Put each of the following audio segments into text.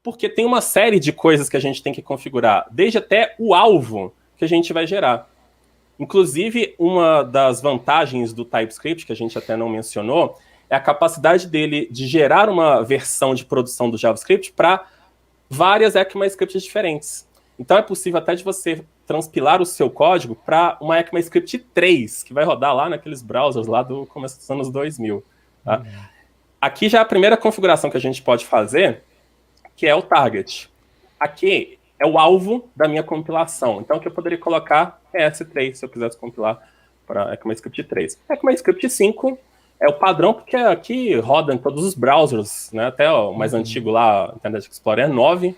Porque tem uma série de coisas que a gente tem que configurar, desde até o alvo que a gente vai gerar. Inclusive, uma das vantagens do TypeScript, que a gente até não mencionou, é a capacidade dele de gerar uma versão de produção do JavaScript para várias ECMAScripts diferentes. Então é possível até de você transpilar o seu código para uma ECMAScript 3, que vai rodar lá naqueles browsers lá do começo dos anos 2000. Tá? Aqui já é a primeira configuração que a gente pode fazer, que é o target. Aqui é o alvo da minha compilação. Então, o que eu poderia colocar é S3, se eu quisesse compilar para ECMAScript 3. ECMAScript 5 é o padrão, porque aqui roda em todos os browsers, né? Até o mais antigo lá, Internet Explorer 9,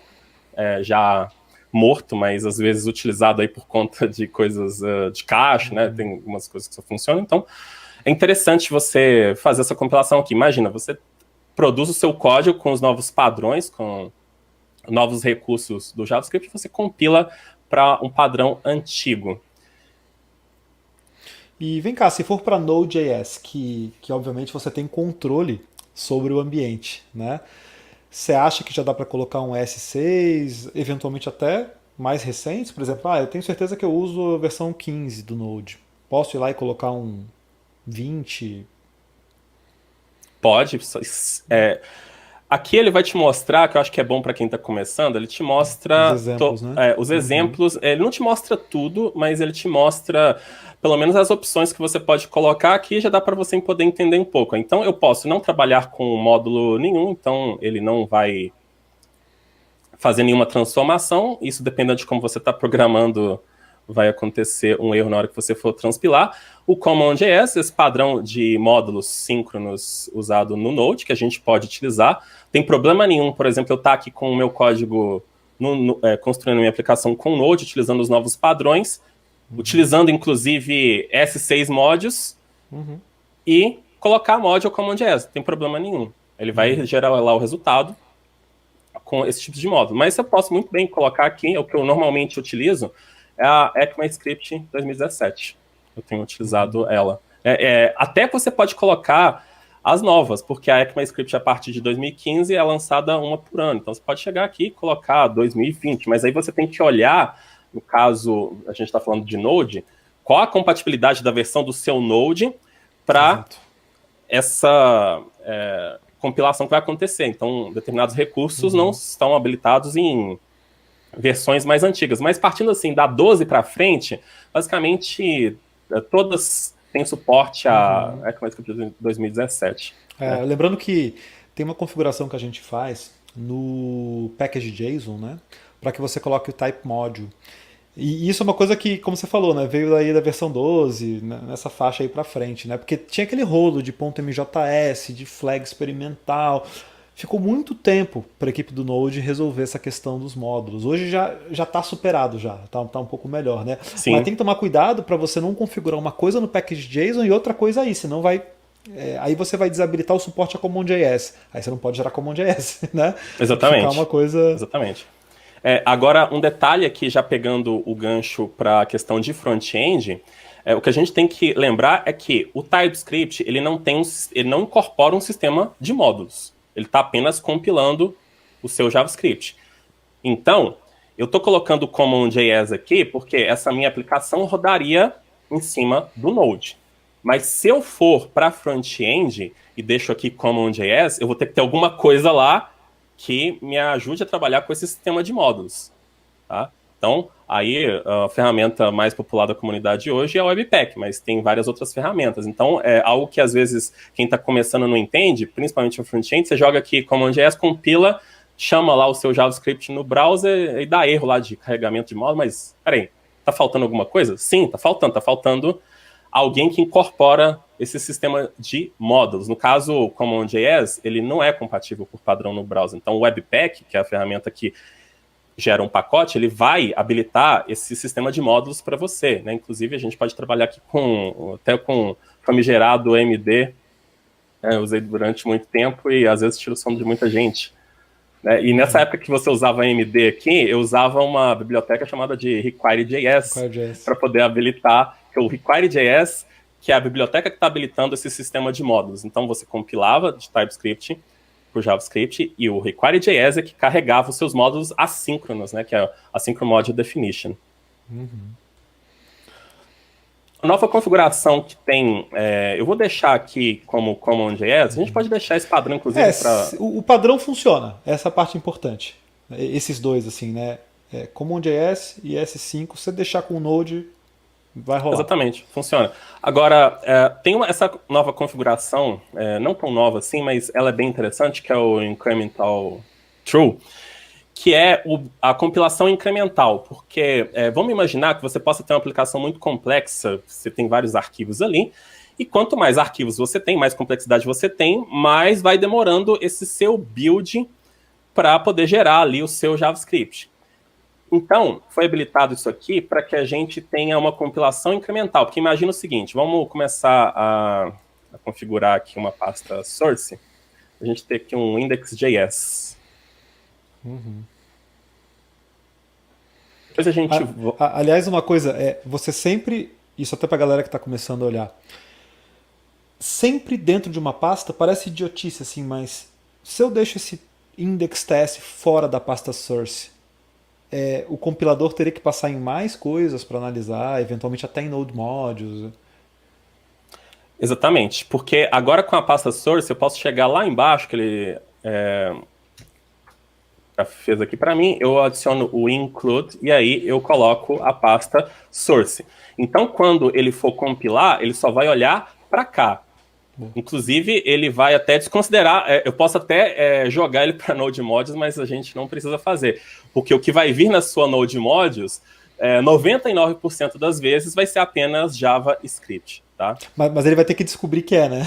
já morto, mas às vezes utilizado aí por conta de coisas de cache, né? Tem algumas coisas que só funcionam. Então, é interessante você fazer essa compilação aqui. Imagina, você produz o seu código com os novos padrões, com novos recursos do JavaScript, você compila para um padrão antigo. E vem cá, se for para Node.js, que obviamente você tem controle sobre o ambiente, né? Você acha que já dá para colocar um S6, eventualmente até mais recentes? Por exemplo, eu tenho certeza que eu uso a versão 15 do Node. Posso ir lá e colocar um 20? Pode. Aqui ele vai te mostrar, que eu acho que é bom para quem está começando, ele te Os mostra exemplos, né? os exemplos. Ele não te mostra tudo, mas ele te mostra pelo menos as opções que você pode colocar aqui, já dá para você poder entender um pouco. Então eu posso não trabalhar com módulo nenhum, então ele não vai fazer nenhuma transformação. Isso dependendo de como você está programando, vai acontecer um erro na hora que você for transpilar. O CommonJS, esse padrão de módulos síncronos usado no Node, que a gente pode utilizar. Tem problema nenhum, por exemplo, eu estar aqui com o meu código construindo minha aplicação com Node, utilizando os novos padrões, utilizando inclusive S6 modules e colocar module CommonJS. Não tem problema nenhum. Ele vai gerar lá o resultado com esse tipo de módulo. Mas eu posso muito bem colocar aqui, o que eu normalmente utilizo, é a ECMAScript 2017. Eu tenho utilizado ela. Até você pode colocar as novas, porque a ECMAScript, a partir de 2015, é lançada uma por ano. Então, você pode chegar aqui e colocar 2020, mas aí você tem que olhar, no caso, a gente está falando de Node, qual a compatibilidade da versão do seu Node para essa compilação que vai acontecer. Então, determinados recursos não estão habilitados em versões mais antigas. Mas partindo assim, da 12 para frente, basicamente todas têm suporte a ECMAScript 2017. Lembrando que tem uma configuração que a gente faz no package.json, né? Para que você coloque o type module. E isso é uma coisa que, como você falou, né, veio daí da versão 12, né, nessa faixa aí pra frente, né? Porque tinha aquele rolo de .mjs, de flag experimental. Ficou muito tempo para a equipe do Node resolver essa questão dos módulos. Hoje já está superado, já tá um pouco melhor, né? Sim. Mas tem que tomar cuidado para você não configurar uma coisa no package.json e outra coisa aí, senão vai aí você vai desabilitar o suporte a CommonJS. Aí você não pode gerar CommonJS, né? Exatamente. Ficar uma coisa... Exatamente. Agora, um detalhe aqui, já pegando o gancho para a questão de front-end, o que a gente tem que lembrar é que o TypeScript ele não incorpora um sistema de módulos. Ele está apenas compilando o seu JavaScript. Então, eu estou colocando o CommonJS aqui porque essa minha aplicação rodaria em cima do Node. Mas se eu for para front-end e deixo aqui CommonJS, eu vou ter que ter alguma coisa lá que me ajude a trabalhar com esse sistema de módulos. Tá? Então, aí a ferramenta mais popular da comunidade hoje é o Webpack, mas tem várias outras ferramentas. Então, é algo que às vezes quem está começando não entende, principalmente no front-end, você joga aqui CommonJS, compila, chama lá o seu JavaScript no browser e dá erro lá de carregamento de módulo, mas, peraí, tá faltando alguma coisa? Sim, tá faltando alguém que incorpora esse sistema de módulos. No caso, o CommonJS, ele não é compatível por padrão no browser. Então, o Webpack, que é a ferramenta que gera um pacote, ele vai habilitar esse sistema de módulos para você, né? Inclusive, a gente pode trabalhar aqui até com famigerado MD, eu usei durante muito tempo e às vezes tira o sono de muita gente. Né? E nessa época que você usava MD aqui, eu usava uma biblioteca chamada de Require.js para poder habilitar, que o Require.js, que é a biblioteca que está habilitando esse sistema de módulos. Então, você compilava de TypeScript, para o JavaScript, e o require.js é que carregava os seus módulos assíncronos, né, que é a Asynchron Module Definition. A nova configuração que tem, eu vou deixar aqui como CommonJS, a gente pode deixar esse padrão, inclusive, para... O padrão funciona, essa é a parte importante. Esses dois, assim, né? CommonJS e S5, você deixar com o Node, vai rolar. Exatamente, funciona. Agora, tem essa nova configuração, não tão nova assim, mas ela é bem interessante, que é o Incremental True, que é a compilação incremental, porque vamos imaginar que você possa ter uma aplicação muito complexa, você tem vários arquivos ali, e quanto mais arquivos você tem, mais complexidade você tem, mais vai demorando esse seu build para poder gerar ali o seu JavaScript. Então, foi habilitado isso aqui para que a gente tenha uma compilação incremental, porque imagina o seguinte, vamos começar a configurar aqui uma pasta source, a gente tem aqui um index.js. Depois a gente... Aliás, uma coisa, você sempre, isso até pra galera que tá começando a olhar, sempre dentro de uma pasta, parece idiotice assim, mas se eu deixo esse index.ts fora da pasta source, o compilador teria que passar em mais coisas para analisar, eventualmente até em node modules. Exatamente, porque agora com a pasta source eu posso chegar lá embaixo, que ele já fez aqui para mim, eu adiciono o include e aí eu coloco a pasta source. Então quando ele for compilar, ele só vai olhar para cá. Inclusive, ele vai até desconsiderar, eu posso até jogar ele para Node Modules, mas a gente não precisa fazer. Porque o que vai vir na sua Node Modules, 99% das vezes vai ser apenas JavaScript, tá? Mas ele vai ter que descobrir que né?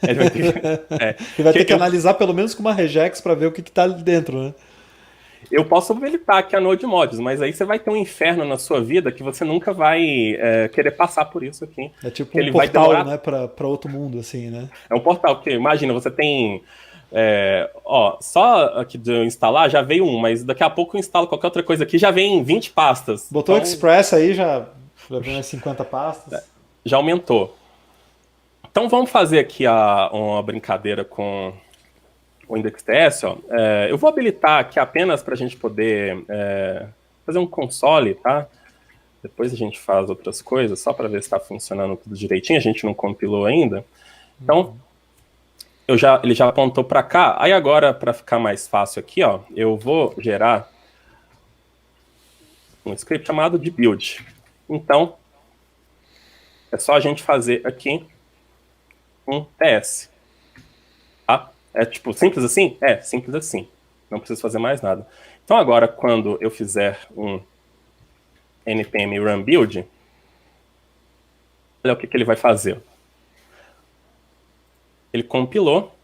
Ele vai ter ele vai ter que analisar pelo menos com uma regex para ver o que está ali dentro, né? Eu posso habilitar aqui a Node Modules, mas aí você vai ter um inferno na sua vida que você nunca vai querer passar por isso aqui. É tipo ele portal, vai demorar... né, para outro mundo, assim, né? É um portal, porque imagina, você tem... só aqui de eu instalar já veio um, mas daqui a pouco eu instalo qualquer outra coisa aqui, já vem 20 pastas. Botou então... Express aí, já vem umas 50 pastas. Já aumentou. Então vamos fazer aqui uma brincadeira com o index.ts, eu vou habilitar aqui apenas para a gente poder fazer um console, tá? Depois a gente faz outras coisas, só para ver se está funcionando tudo direitinho, a gente não compilou ainda. Então, ele já apontou para cá, aí agora, para ficar mais fácil aqui, eu vou gerar um script chamado de build. Então, é só a gente fazer aqui um ts, tá? É tipo, simples assim? Simples assim. Não preciso fazer mais nada. Então agora, quando eu fizer um npm run build, olha o que ele vai fazer. Ele compilou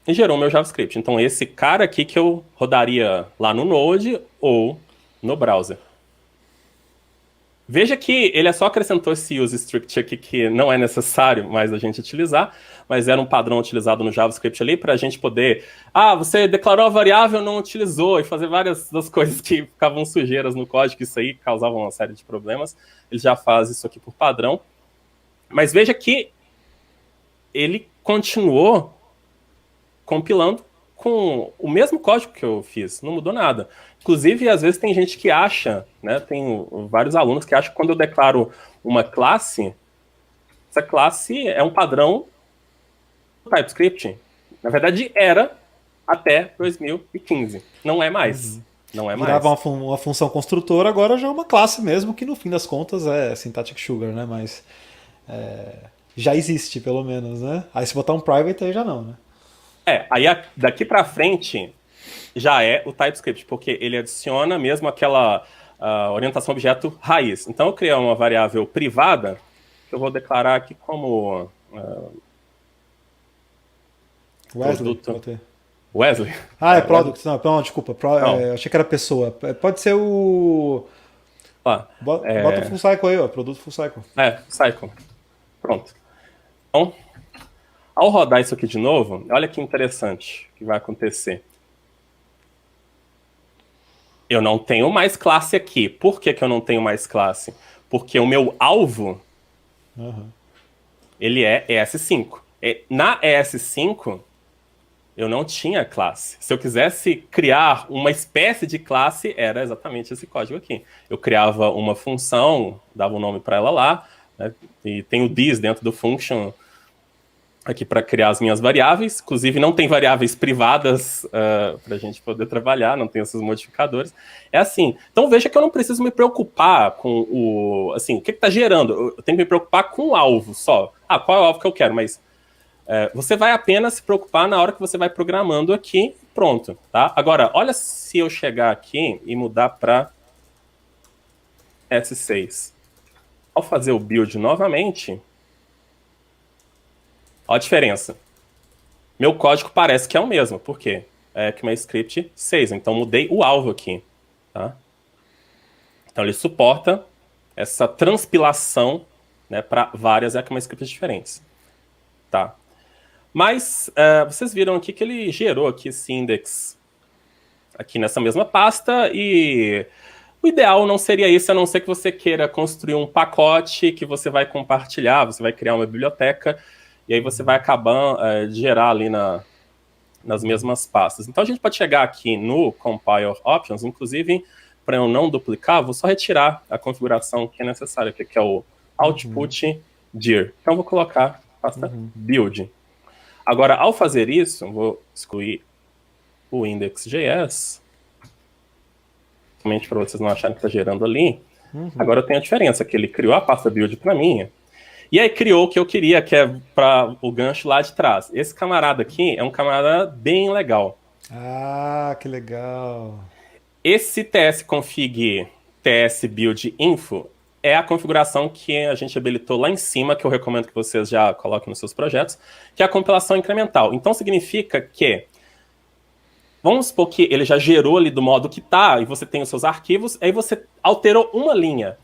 e gerou o meu JavaScript. Então esse cara aqui que eu rodaria lá no Node ou no browser. Veja que ele só acrescentou esse use strict aqui que não é necessário mais a gente utilizar, mas era um padrão utilizado no JavaScript ali para a gente poder... você declarou a variável, não utilizou, e fazer várias das coisas que ficavam sujeiras no código, isso aí causava uma série de problemas. Ele já faz isso aqui por padrão. Mas veja que ele continuou compilando com o mesmo código que eu fiz, não mudou nada. Inclusive, às vezes tem gente que acha, né, tem vários alunos que acham que quando eu declaro uma classe, essa classe é um padrão do TypeScript. Na verdade, era até 2015. Não é mais. Não é mais. Virava uma função construtora, agora já é uma classe mesmo, que no fim das contas é Syntactic Sugar, né? Mas já existe, pelo menos, né? Aí se botar um private, aí já não, né? Aí daqui para frente já é o TypeScript, porque ele adiciona mesmo aquela orientação objeto raiz. Então eu criei uma variável privada, que eu vou declarar aqui como Wesley. produto. Wesley? É product. Não, desculpa. Achei que era pessoa. Pode ser o... Bota o full cycle aí, produto full cycle. Cycle. Pronto. Então, ao rodar isso aqui de novo, olha que interessante o que vai acontecer. Eu não tenho mais classe aqui. Por que eu não tenho mais classe? Porque o meu alvo, ele é ES5. Na ES5, eu não tinha classe. Se eu quisesse criar uma espécie de classe, era exatamente esse código aqui. Eu criava uma função, dava um nome para ela lá, né, e tem o this dentro do function aqui para criar as minhas variáveis. Inclusive, não tem variáveis privadas para a gente poder trabalhar, não tem esses modificadores. É assim. Então, veja que eu não preciso me preocupar com o... Assim, o que está gerando? Eu tenho que me preocupar com o alvo só. Ah, qual é o alvo que eu quero? Mas você vai apenas se preocupar na hora que você vai programando aqui, pronto, tá? Agora, olha se eu chegar aqui e mudar para S6. Ao fazer o build novamente, olha a diferença. Meu código parece que é o mesmo, por quê? É ECMAScript 6, então mudei o alvo aqui, tá? Então ele suporta essa transpilação, né, para várias ECMAScripts diferentes, tá? Mas vocês viram aqui que ele gerou aqui esse index aqui nessa mesma pasta e o ideal não seria isso, a não ser que você queira construir um pacote que você vai compartilhar, você vai criar uma biblioteca e aí você vai acabar de gerar ali nas mesmas pastas. Então a gente pode chegar aqui no Compile Options, inclusive para eu não duplicar, vou só retirar a configuração que é necessária, que é o output dir. Então eu vou colocar pasta build. Agora, ao fazer isso, vou excluir o index.js, somente para vocês não acharem que está gerando ali. Agora eu tenho a diferença, que ele criou a pasta build para mim, e aí criou o que eu queria, que é para o gancho lá de trás. Esse camarada aqui é um camarada bem legal. Ah, que legal. Esse tsconfig tsbuildinfo é a configuração que a gente habilitou lá em cima, que eu recomendo que vocês já coloquem nos seus projetos, que é a compilação incremental. Então significa que, vamos supor que ele já gerou ali do modo que está, e você tem os seus arquivos, aí você alterou uma linha.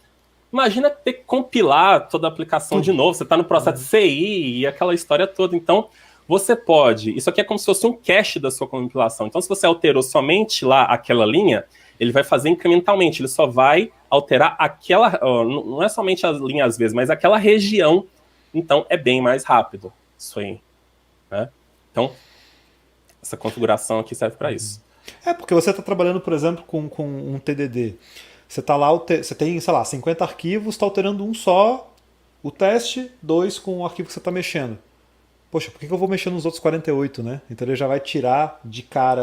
Imagina ter que compilar toda a aplicação de novo, você está no processo de CI e aquela história toda. Então, você pode... Isso aqui é como se fosse um cache da sua compilação. Então, se você alterou somente lá aquela linha, ele vai fazer incrementalmente. Ele só vai alterar aquela... não é somente a linha às vezes, mas aquela região. Então, é bem mais rápido. Isso aí. Né? Então, essa configuração aqui serve para isso. Porque você está trabalhando, por exemplo, com um TDD. Você tá lá, você tem, sei lá, 50 arquivos, está alterando um só, o teste, dois com o arquivo que você está mexendo. Poxa, por que eu vou mexer nos outros 48, né? Então ele já vai tirar de cara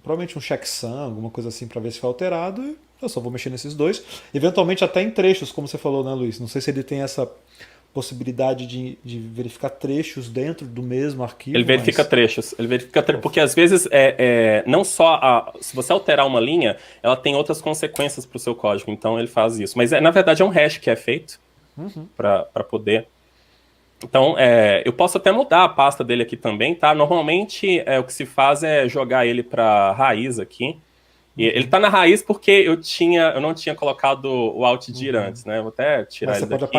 provavelmente um checksum, alguma coisa assim, para ver se foi alterado, e eu só vou mexer nesses dois. Eventualmente até em trechos, como você falou, né, Luiz? Não sei se ele tem essa possibilidade de verificar trechos dentro do mesmo arquivo. Ele verifica trechos. Ele verifica porque às vezes não só se você alterar uma linha, ela tem outras consequências para o seu código. Então ele faz isso. Mas na verdade é um hash que é feito para poder. Então eu posso até mudar a pasta dele aqui também, tá? Normalmente o que se faz é jogar ele para raiz aqui. E ele está na raiz porque eu não tinha colocado o outdir antes, né? Vou até tirar ele daqui. Você pode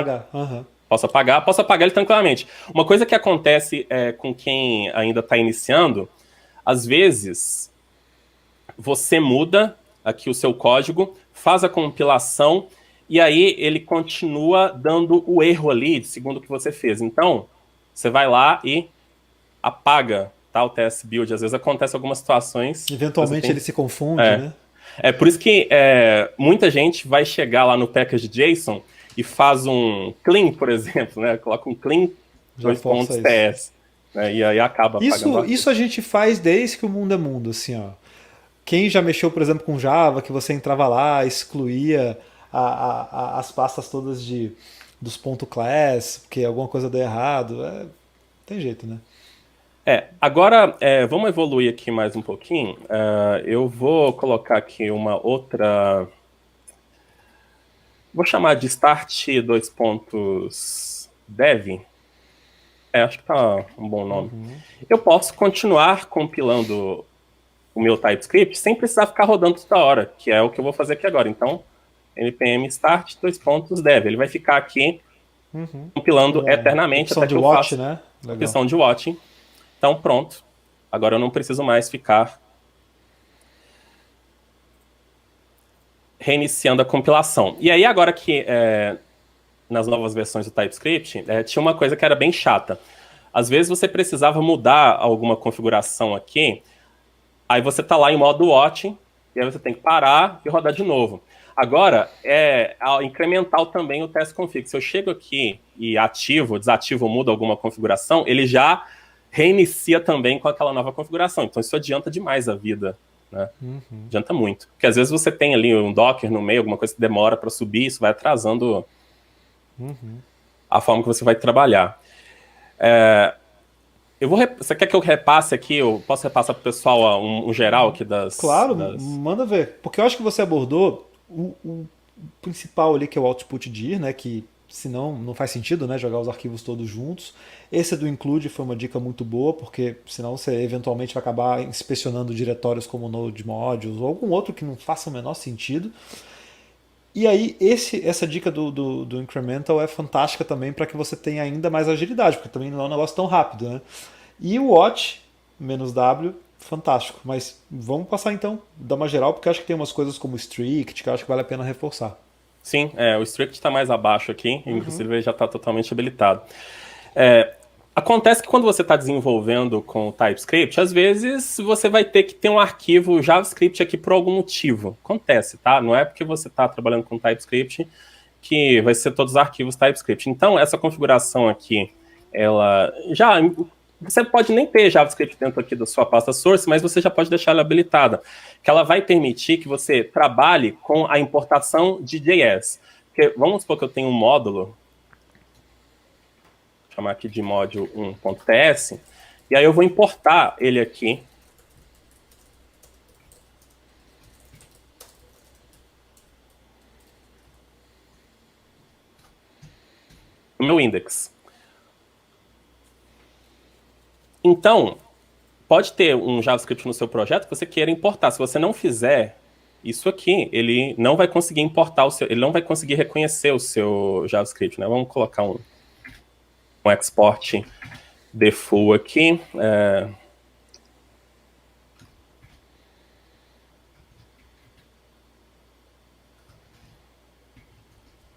apagar. Posso apagar ele tranquilamente. Uma coisa que acontece com quem ainda está iniciando, às vezes você muda aqui o seu código, faz a compilação e aí ele continua dando o erro ali, segundo o que você fez. Então, você vai lá e apaga, tá, o tsbuild. Às vezes acontece algumas situações... Eventualmente ele se confunde, né? É por isso que muita gente vai chegar lá no package.json e faz um clean, por exemplo, né? Coloca um clean 2.ts, né? E aí acaba apagando. Isso a gente faz desde que o mundo é mundo, assim, ó. Quem já mexeu, por exemplo, com Java, que você entrava lá, excluía as pastas todas dos .class, porque alguma coisa deu errado, tem jeito, né? Agora, vamos evoluir aqui mais um pouquinho. Eu vou colocar aqui uma outra... Vou chamar de start 2.dev. Acho que tá um bom nome. Eu posso continuar compilando o meu TypeScript sem precisar ficar rodando toda hora, que é o que eu vou fazer aqui agora. Então, npm start 2.dev. Ele vai ficar aqui compilando eternamente até que eu faça, né? Opção de watching. Então, pronto. Agora eu não preciso mais ficar reiniciando a compilação. E aí, agora que nas novas versões do TypeScript, tinha uma coisa que era bem chata. Às vezes você precisava mudar alguma configuração aqui, aí você está lá em modo watching, e aí você tem que parar e rodar de novo. Agora, é incremental também o test config. Se eu chego aqui e ativo, desativo ou mudo alguma configuração, ele já reinicia também com aquela nova configuração. Então isso adianta demais a vida, né? Adianta muito. Porque às vezes você tem ali um Docker no meio, alguma coisa que demora para subir, isso vai atrasando a forma que você vai trabalhar. Você quer que eu repasse aqui? Eu posso repassar para o pessoal um geral aqui Claro, manda ver. Porque eu acho que você abordou o principal ali, que é o output dir, né? Que senão não faz sentido, né? Jogar os arquivos todos juntos. Esse do include foi uma dica muito boa, porque senão você eventualmente vai acabar inspecionando diretórios como Node Modules ou algum outro que não faça o menor sentido. E aí, essa dica do incremental é fantástica também para que você tenha ainda mais agilidade, porque também não é um negócio tão rápido, né? E o watch, -w, fantástico. Mas vamos passar então, dar uma geral, porque acho que tem umas coisas como strict que eu acho que vale a pena reforçar. Sim, o strict está mais abaixo aqui, inclusive ele já está totalmente habilitado. Acontece que quando você está desenvolvendo com o TypeScript, às vezes você vai ter que ter um arquivo JavaScript aqui por algum motivo. Acontece, tá? Não é porque você está trabalhando com TypeScript que vai ser todos os arquivos TypeScript. Então, essa configuração aqui, ela já... Você pode nem ter JavaScript dentro aqui da sua pasta source, mas você já pode deixar ela habilitada, que ela vai permitir que você trabalhe com a importação de JS. Porque vamos supor que eu tenho um módulo, chamar aqui de módulo 1.ts, e aí eu vou importar ele aqui. No meu index. Então, pode ter um JavaScript no seu projeto que você queira importar. Se você não fizer isso aqui, ele não vai conseguir importar ele não vai conseguir reconhecer o seu JavaScript, né? Vamos colocar um export default aqui.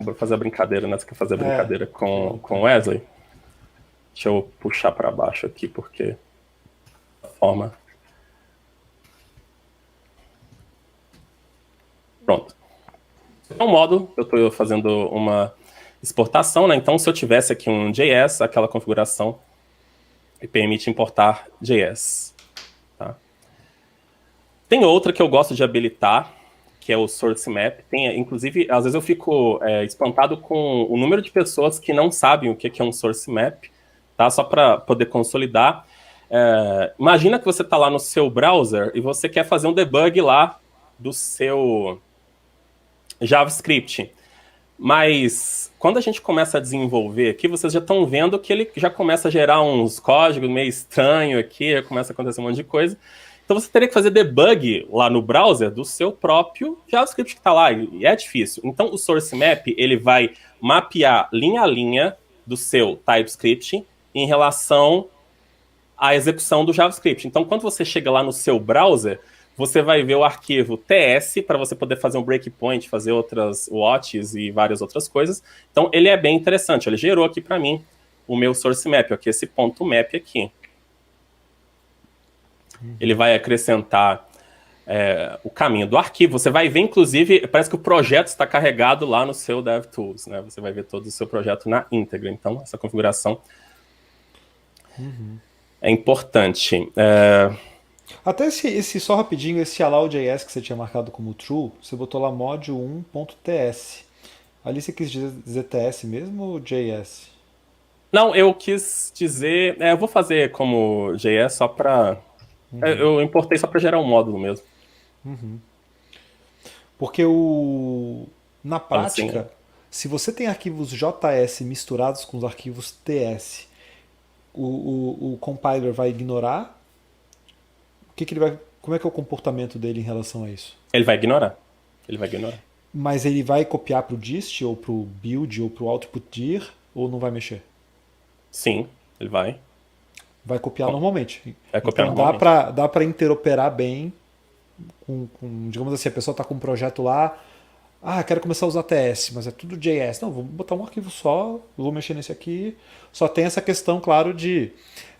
Vou fazer a brincadeira, né? Você quer fazer a brincadeira com o Wesley? Deixa eu puxar para baixo aqui, porque a forma... Pronto. É um módulo, eu estou fazendo uma exportação, né? Então, se eu tivesse aqui um JS, aquela configuração permite importar JS. Tá? Tem outra que eu gosto de habilitar, que é o source map. Inclusive, às vezes eu fico espantado com o número de pessoas que não sabem o que é um source map, tá? Só para poder consolidar. Imagina que você está lá no seu browser e você quer fazer um debug lá do seu JavaScript. Mas quando a gente começa a desenvolver aqui, vocês já estão vendo que ele já começa a gerar uns códigos meio estranhos aqui, já começa a acontecer um monte de coisa. Então você teria que fazer debug lá no browser do seu próprio JavaScript que está lá, e é difícil. Então o source map, ele vai mapear linha a linha do seu TypeScript em relação à execução do JavaScript. Então quando você chega lá no seu browser, você vai ver o arquivo TS para você poder fazer um breakpoint, fazer outras watches e várias outras coisas. Então ele é bem interessante. Ele gerou aqui para mim o meu source map, aqui, esse ponto map aqui. Ele vai acrescentar o caminho do arquivo. Você vai ver, inclusive, parece que o projeto está carregado lá no seu DevTools, né? Você vai ver todo o seu projeto na íntegra. Então, essa configuração é importante. Até só rapidinho, esse allow.js que você tinha marcado como true, você botou lá mod 1.ts. Ali você quis dizer TS mesmo ou JS? Não, eu quis dizer... eu vou fazer como JS só para... Eu importei só para gerar um módulo mesmo. Porque na prática, se você tem arquivos JS misturados com os arquivos TS, o compiler vai ignorar? Como é que é o comportamento dele em relação a isso? Ele vai ignorar. Ele vai ignorar. Mas ele vai copiar para o dist, ou para o build, ou para o output dir, ou não vai mexer? Sim, ele vai. Vai copiar normalmente. Vai copiar então normalmente. dá para interoperar bem digamos assim, a pessoa está com um projeto lá, quero começar a usar TS, mas é tudo JS. Não, vou botar um arquivo só, vou mexer nesse aqui. Só tem essa questão, claro, de...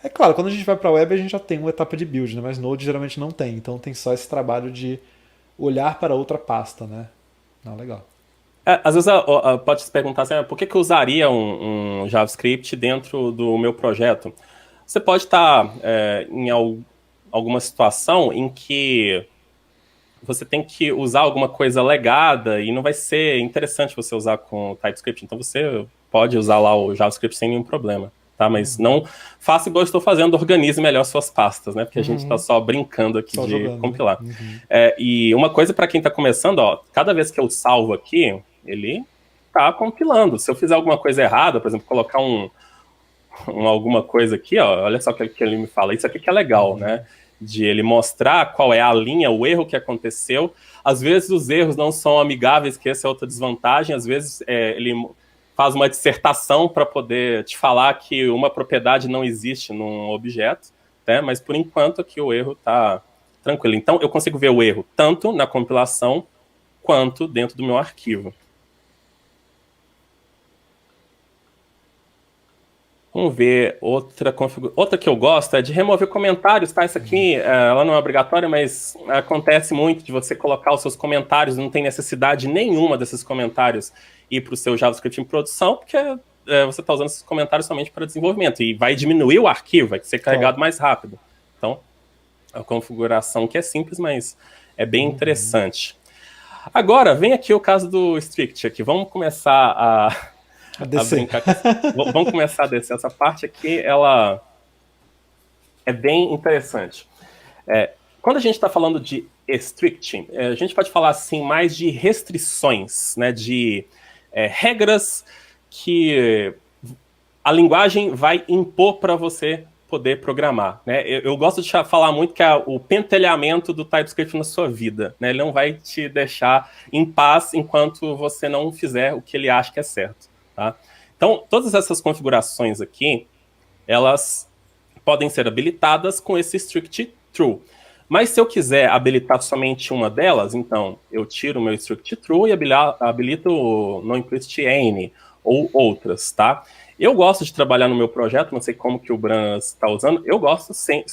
É claro, quando a gente vai para a web, a gente já tem uma etapa de build, né? Mas Node geralmente não tem. Então tem só esse trabalho de olhar para outra pasta, né? Não, legal. Às vezes pode se perguntar assim, por que eu usaria um JavaScript dentro do meu projeto? Você pode estar em alguma situação em que você tem que usar alguma coisa legada e não vai ser interessante você usar com TypeScript. Então você pode usar lá o JavaScript sem nenhum problema, tá? Mas não faça igual eu estou fazendo, organize melhor suas pastas, né? Porque a gente está só brincando aqui Só de jogando, compilar. né? E uma coisa para quem está começando, ó, cada vez que eu salvo aqui, ele está compilando. Se eu fizer alguma coisa errada, por exemplo, colocar alguma coisa aqui, ó, olha só o que ele me fala. Isso aqui que é legal, né? De ele mostrar qual é a linha, o erro que aconteceu. Às vezes os erros não são amigáveis, que essa é outra desvantagem. Às vezes ele faz uma dissertação para poder te falar que uma propriedade não existe num objeto, né? Mas por enquanto aqui o erro está tranquilo. Então eu consigo ver o erro tanto na compilação quanto dentro do meu arquivo. Vamos ver outra que eu gosto é de remover comentários, tá? Isso aqui, ela não é obrigatória, mas acontece muito de você colocar os seus comentários, não tem necessidade nenhuma desses comentários ir para o seu JavaScript em produção, porque você está usando esses comentários somente para desenvolvimento e vai diminuir o arquivo, vai ser carregado mais rápido. Então, é uma configuração que é simples, mas é bem interessante. Agora, vem aqui o caso do strict aqui. Vamos começar a brincar com vamos começar a descer. Essa parte aqui, ela é bem interessante. Quando a gente está falando de strict, a gente pode falar assim mais de restrições, né, de regras que a linguagem vai impor para você poder programar, né? Eu gosto de falar muito que é o pentelhamento do TypeScript na sua vida, né? Ele não vai te deixar em paz enquanto você não fizer o que ele acha que é certo, tá? Então, todas essas configurações aqui, elas podem ser habilitadas com esse strict true. Mas se eu quiser habilitar somente uma delas, então eu tiro o meu strict true e habilito o noimplicit any ou outras, tá? Eu gosto de trabalhar no meu projeto, não sei como que o Bran está usando, eu gosto sempre,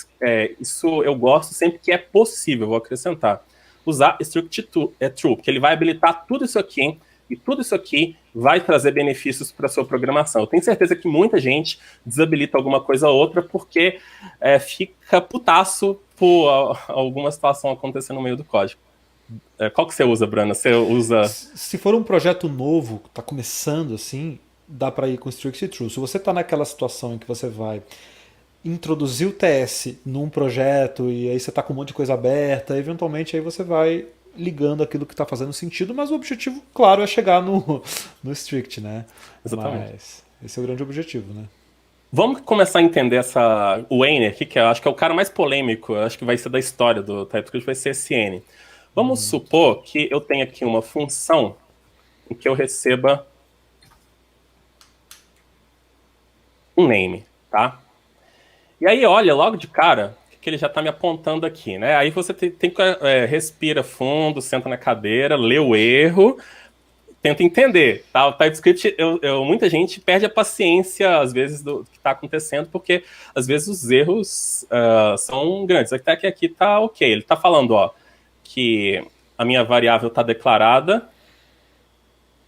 eu gosto sempre que é possível, vou acrescentar, usar strict true, porque ele vai habilitar tudo isso aqui, e tudo isso aqui vai trazer benefícios para a sua programação. Eu tenho certeza que muita gente desabilita alguma coisa ou outra porque fica putaço por alguma situação acontecer no meio do código. Qual que você usa, Brana? Você usa... Se for um projeto novo, que está começando assim, dá para ir com strict true. Se você está naquela situação em que você vai introduzir o TS num projeto e aí você está com um monte de coisa aberta, eventualmente aí você vai ligando aquilo que está fazendo sentido, mas o objetivo, claro, é chegar no strict, né? Exatamente. Mas esse é o grande objetivo, né? Vamos começar a entender o N aqui, que eu acho que é o cara mais polêmico, eu acho que vai ser da história do TypeScript, vai ser esse N. Vamos supor que eu tenha aqui uma função em que eu receba um name, tá? E aí, olha, logo de cara, que ele já está me apontando aqui, né? Aí você tem que respira fundo, senta na cadeira, lê o erro, tenta entender, tá? O TypeScript, muita gente perde a paciência, às vezes, do que está acontecendo, porque, às vezes, os erros são grandes. Até que aqui está ok. Ele está falando, ó, que a minha variável está declarada,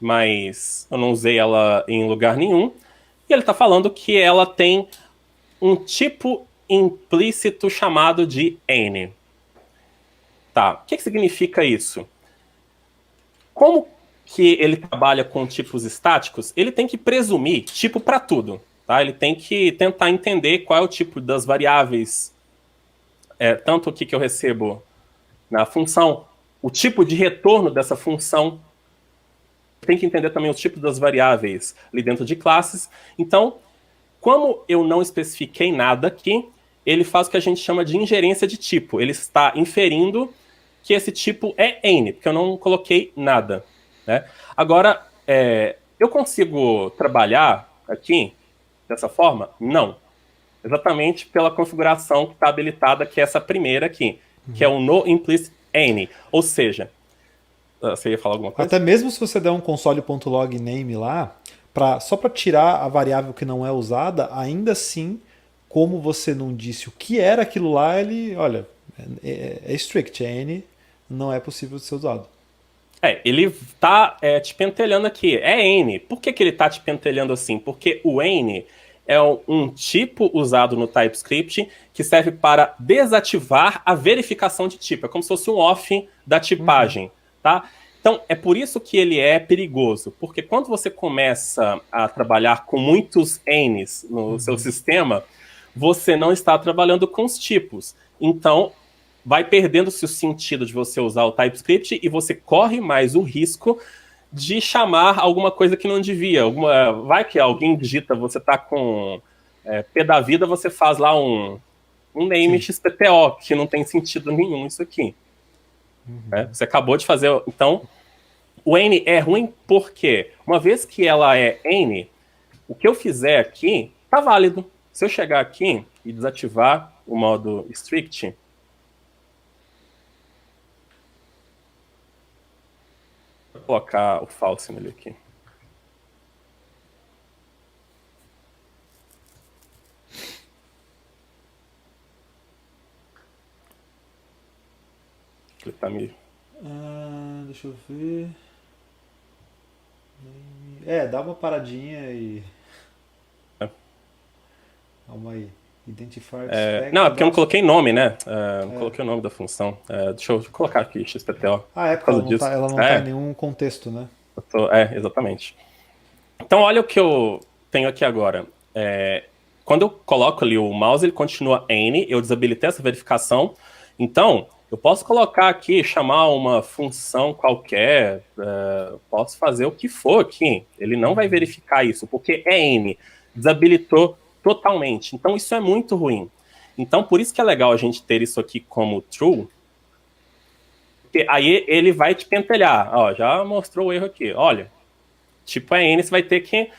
mas eu não usei ela em lugar nenhum. E ele está falando que ela tem um tipo implícito chamado de N. Tá, o que significa isso? Como que ele trabalha com tipos estáticos, ele tem que presumir tipo para tudo. Tá? Ele tem que tentar entender qual é o tipo das variáveis, tanto o que eu recebo na função, o tipo de retorno dessa função. Tem que entender também os tipos das variáveis ali dentro de classes. Então, como eu não especifiquei nada aqui, ele faz o que a gente chama de ingerência de tipo. Ele está inferindo que esse tipo é N, porque eu não coloquei nada. Né? Agora, eu consigo trabalhar aqui dessa forma? Não. Exatamente pela configuração que está habilitada, que é essa primeira aqui, que é o no implicit N. Ou seja, Você ia falar alguma coisa? Até mesmo se você der um console.log name lá, só para tirar a variável que não é usada, ainda assim, como você não disse o que era aquilo lá, ele, olha, é strict, é N, não é possível de ser usado. Ele tá te pentelhando aqui. É N. Por que ele tá te pentelhando assim? Porque o N é um tipo usado no TypeScript que serve para desativar a verificação de tipo. É como se fosse um off da tipagem, tá? Então, é por isso que ele é perigoso. Porque quando você começa a trabalhar com muitos N's no seu sistema, você não está trabalhando com os tipos. Então, vai perdendo-se o sentido de você usar o TypeScript e você corre mais o risco de chamar alguma coisa que não devia. Vai que alguém digita, você tá com P da vida, você faz lá um name Sim. XPTO, que não tem sentido nenhum isso aqui. Você acabou de fazer... Então, o N é ruim porque, uma vez que ela é N, o que eu fizer aqui tá válido. Se eu chegar aqui e desativar o modo strict, vou colocar o false nele aqui. Ele tá me... Deixa eu ver. Dá uma paradinha e. Calma aí. Identify Não, é expect. porque eu não coloquei nome, né? Não coloquei o nome da função. Deixa eu colocar aqui, XPTO. É Por porque causa disso. ela não tá em nenhum contexto, né? Exatamente. Então, olha o que eu tenho aqui agora. Quando eu coloco ali o mouse, ele continua N, eu desabilitei essa verificação. Então, eu posso colocar aqui, chamar uma função qualquer, posso fazer o que for aqui. Ele não vai verificar isso, porque é N. Desabilitou totalmente. Então, isso é muito ruim. Então, por isso que é legal a gente ter isso aqui como true, porque aí ele vai te pentelhar. Ó, já mostrou o erro aqui. Olha, tipo é N, você vai ter que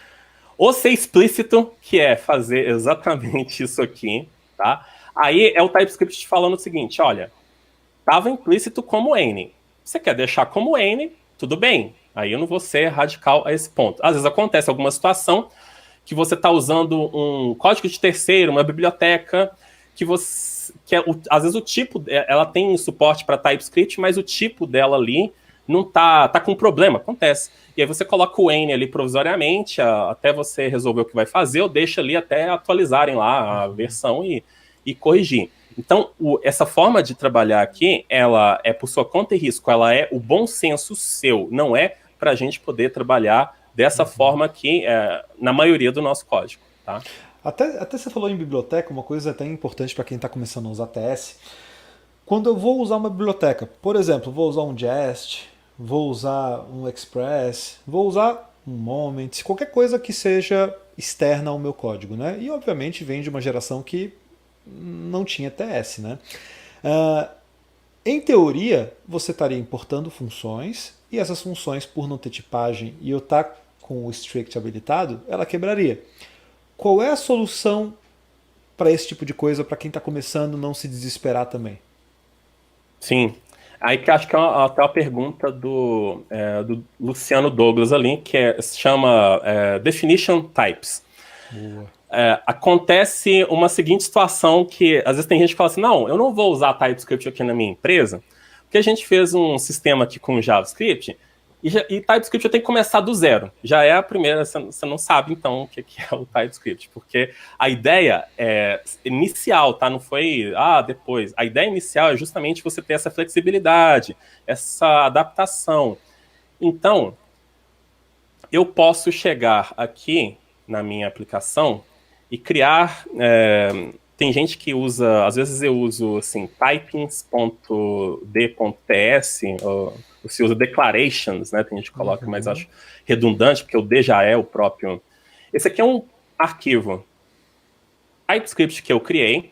ou ser explícito, que é fazer exatamente isso aqui, tá? Aí é o TypeScript te falando o seguinte, olha, estava implícito como N. Você quer deixar como N, tudo bem. Aí eu não vou ser radical a esse ponto. Às vezes acontece alguma situação que você está usando um código de terceiro, uma biblioteca, às vezes o tipo, ela tem suporte para TypeScript, mas o tipo dela ali não tá com problema, acontece. E aí você coloca o N ali provisoriamente, até você resolver o que vai fazer, ou deixa ali até atualizarem lá a versão e corrigir. Então, essa forma de trabalhar aqui, ela é por sua conta e risco, ela é o bom senso seu, não é para a gente poder trabalhar dessa forma aqui, na maioria do nosso código, tá? Até você falou em biblioteca, uma coisa até importante para quem está começando a usar TS. Quando eu vou usar uma biblioteca, por exemplo, vou usar um Jest, vou usar um Express, vou usar um Moments, qualquer coisa que seja externa ao meu código, né? E obviamente vem de uma geração que não tinha TS, né? Em teoria, você estaria importando funções e essas funções, por não ter tipagem e eu estar com o strict habilitado, ela quebraria. Qual é a solução para esse tipo de coisa, para quem está começando não se desesperar também? Sim. Aí que acho que é até uma pergunta do Luciano Douglas ali, que se chama Definition Types. Boa. Acontece uma seguinte situação que às vezes tem gente que fala assim, não, eu não vou usar TypeScript aqui na minha empresa, porque a gente fez um sistema aqui com JavaScript e TypeScript eu tenho que começar do zero. Já é a primeira, você não sabe então o que é o TypeScript, porque a ideia inicial, tá? Não foi, depois. A ideia inicial é justamente você ter essa flexibilidade, essa adaptação. Então, eu posso chegar aqui na minha aplicação e criar... tem gente que usa... Às vezes eu uso, assim, typings.d.ts, ou você usa declarations, né? Tem gente que coloca, mas acho redundante, porque o D já é o próprio... Esse aqui é um arquivo TypeScript que eu criei,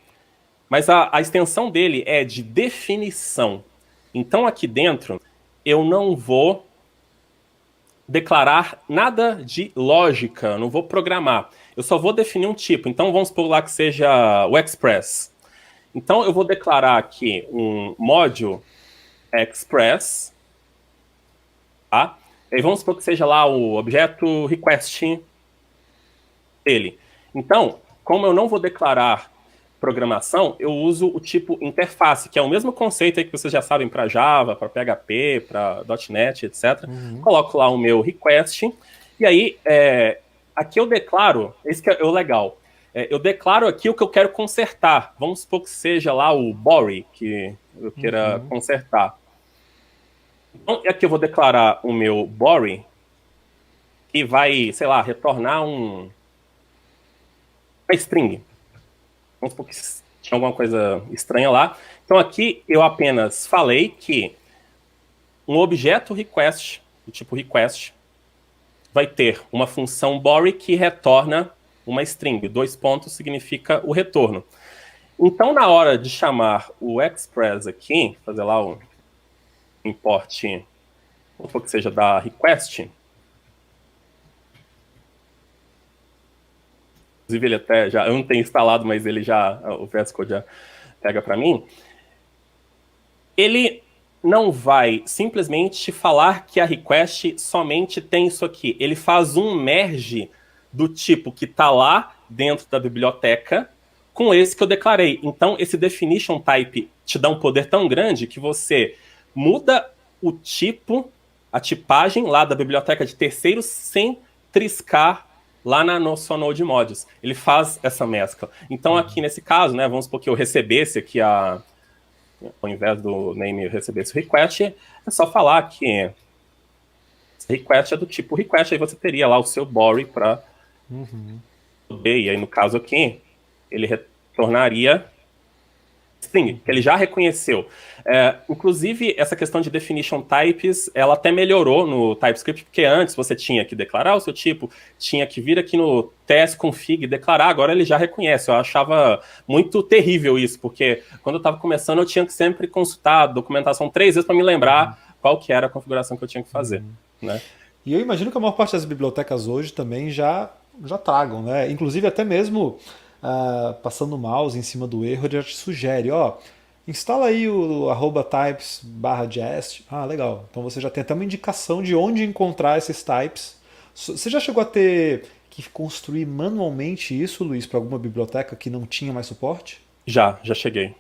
mas a extensão dele é de definição. Então, aqui dentro, eu não vou declarar nada de lógica, não vou programar. Eu só vou definir um tipo. Então, vamos supor lá que seja o Express. Então, eu vou declarar aqui um module Express tá? E aí vamos supor que seja lá o objeto request dele. Então, como eu não vou declarar programação, eu uso o tipo interface, que é o mesmo conceito aí que vocês já sabem para Java, para PHP, para .NET, etc. Coloco lá o meu request, e aí aqui eu declaro, esse que é o legal, eu declaro aqui o que eu quero consertar. Vamos supor que seja lá o body que eu queira consertar. Então, aqui eu vou declarar o meu body, que vai, sei lá, retornar uma string. Vamos supor que tinha alguma coisa estranha lá. Então aqui eu apenas falei que um objeto request, do tipo request, vai ter uma função body que retorna uma string. 2 pontos significa o retorno. Então, na hora de chamar o express aqui, fazer lá o import, vamos supor que seja da request. Inclusive, ele até já, eu não tenho instalado, mas ele já, o VS Code já pega para mim. Ele não vai simplesmente falar que a request somente tem isso aqui. Ele faz um merge do tipo que está lá dentro da biblioteca com esse que eu declarei. Então, esse definition type te dá um poder tão grande que você muda o tipo, a tipagem lá da biblioteca de terceiros sem triscar lá no sua Node Modules. Ele faz essa mescla. Então, aqui nesse caso, né, vamos supor que eu recebesse aqui ao invés do name receber esse request, é só falar que esse request é do tipo request, aí você teria lá o seu body para poder, e aí no caso aqui, ele retornaria string, que ele já reconheceu. Inclusive, essa questão de definition types, ela até melhorou no TypeScript, porque antes você tinha que declarar o seu tipo, tinha que vir aqui no tsconfig e declarar, agora ele já reconhece. Eu achava muito terrível isso, porque quando eu estava começando, eu tinha que sempre consultar a documentação 3 vezes para me lembrar qual que era a configuração que eu tinha que fazer. Né? E eu imagino que a maior parte das bibliotecas hoje também já tragam, né? Inclusive até mesmo passando o mouse em cima do erro, ele já te sugere, ó, instala aí o @types/jest. Ah, legal. Então você já tem até uma indicação de onde encontrar esses types. Você já chegou a ter que construir manualmente isso, Luiz, para alguma biblioteca que não tinha mais suporte? Já cheguei.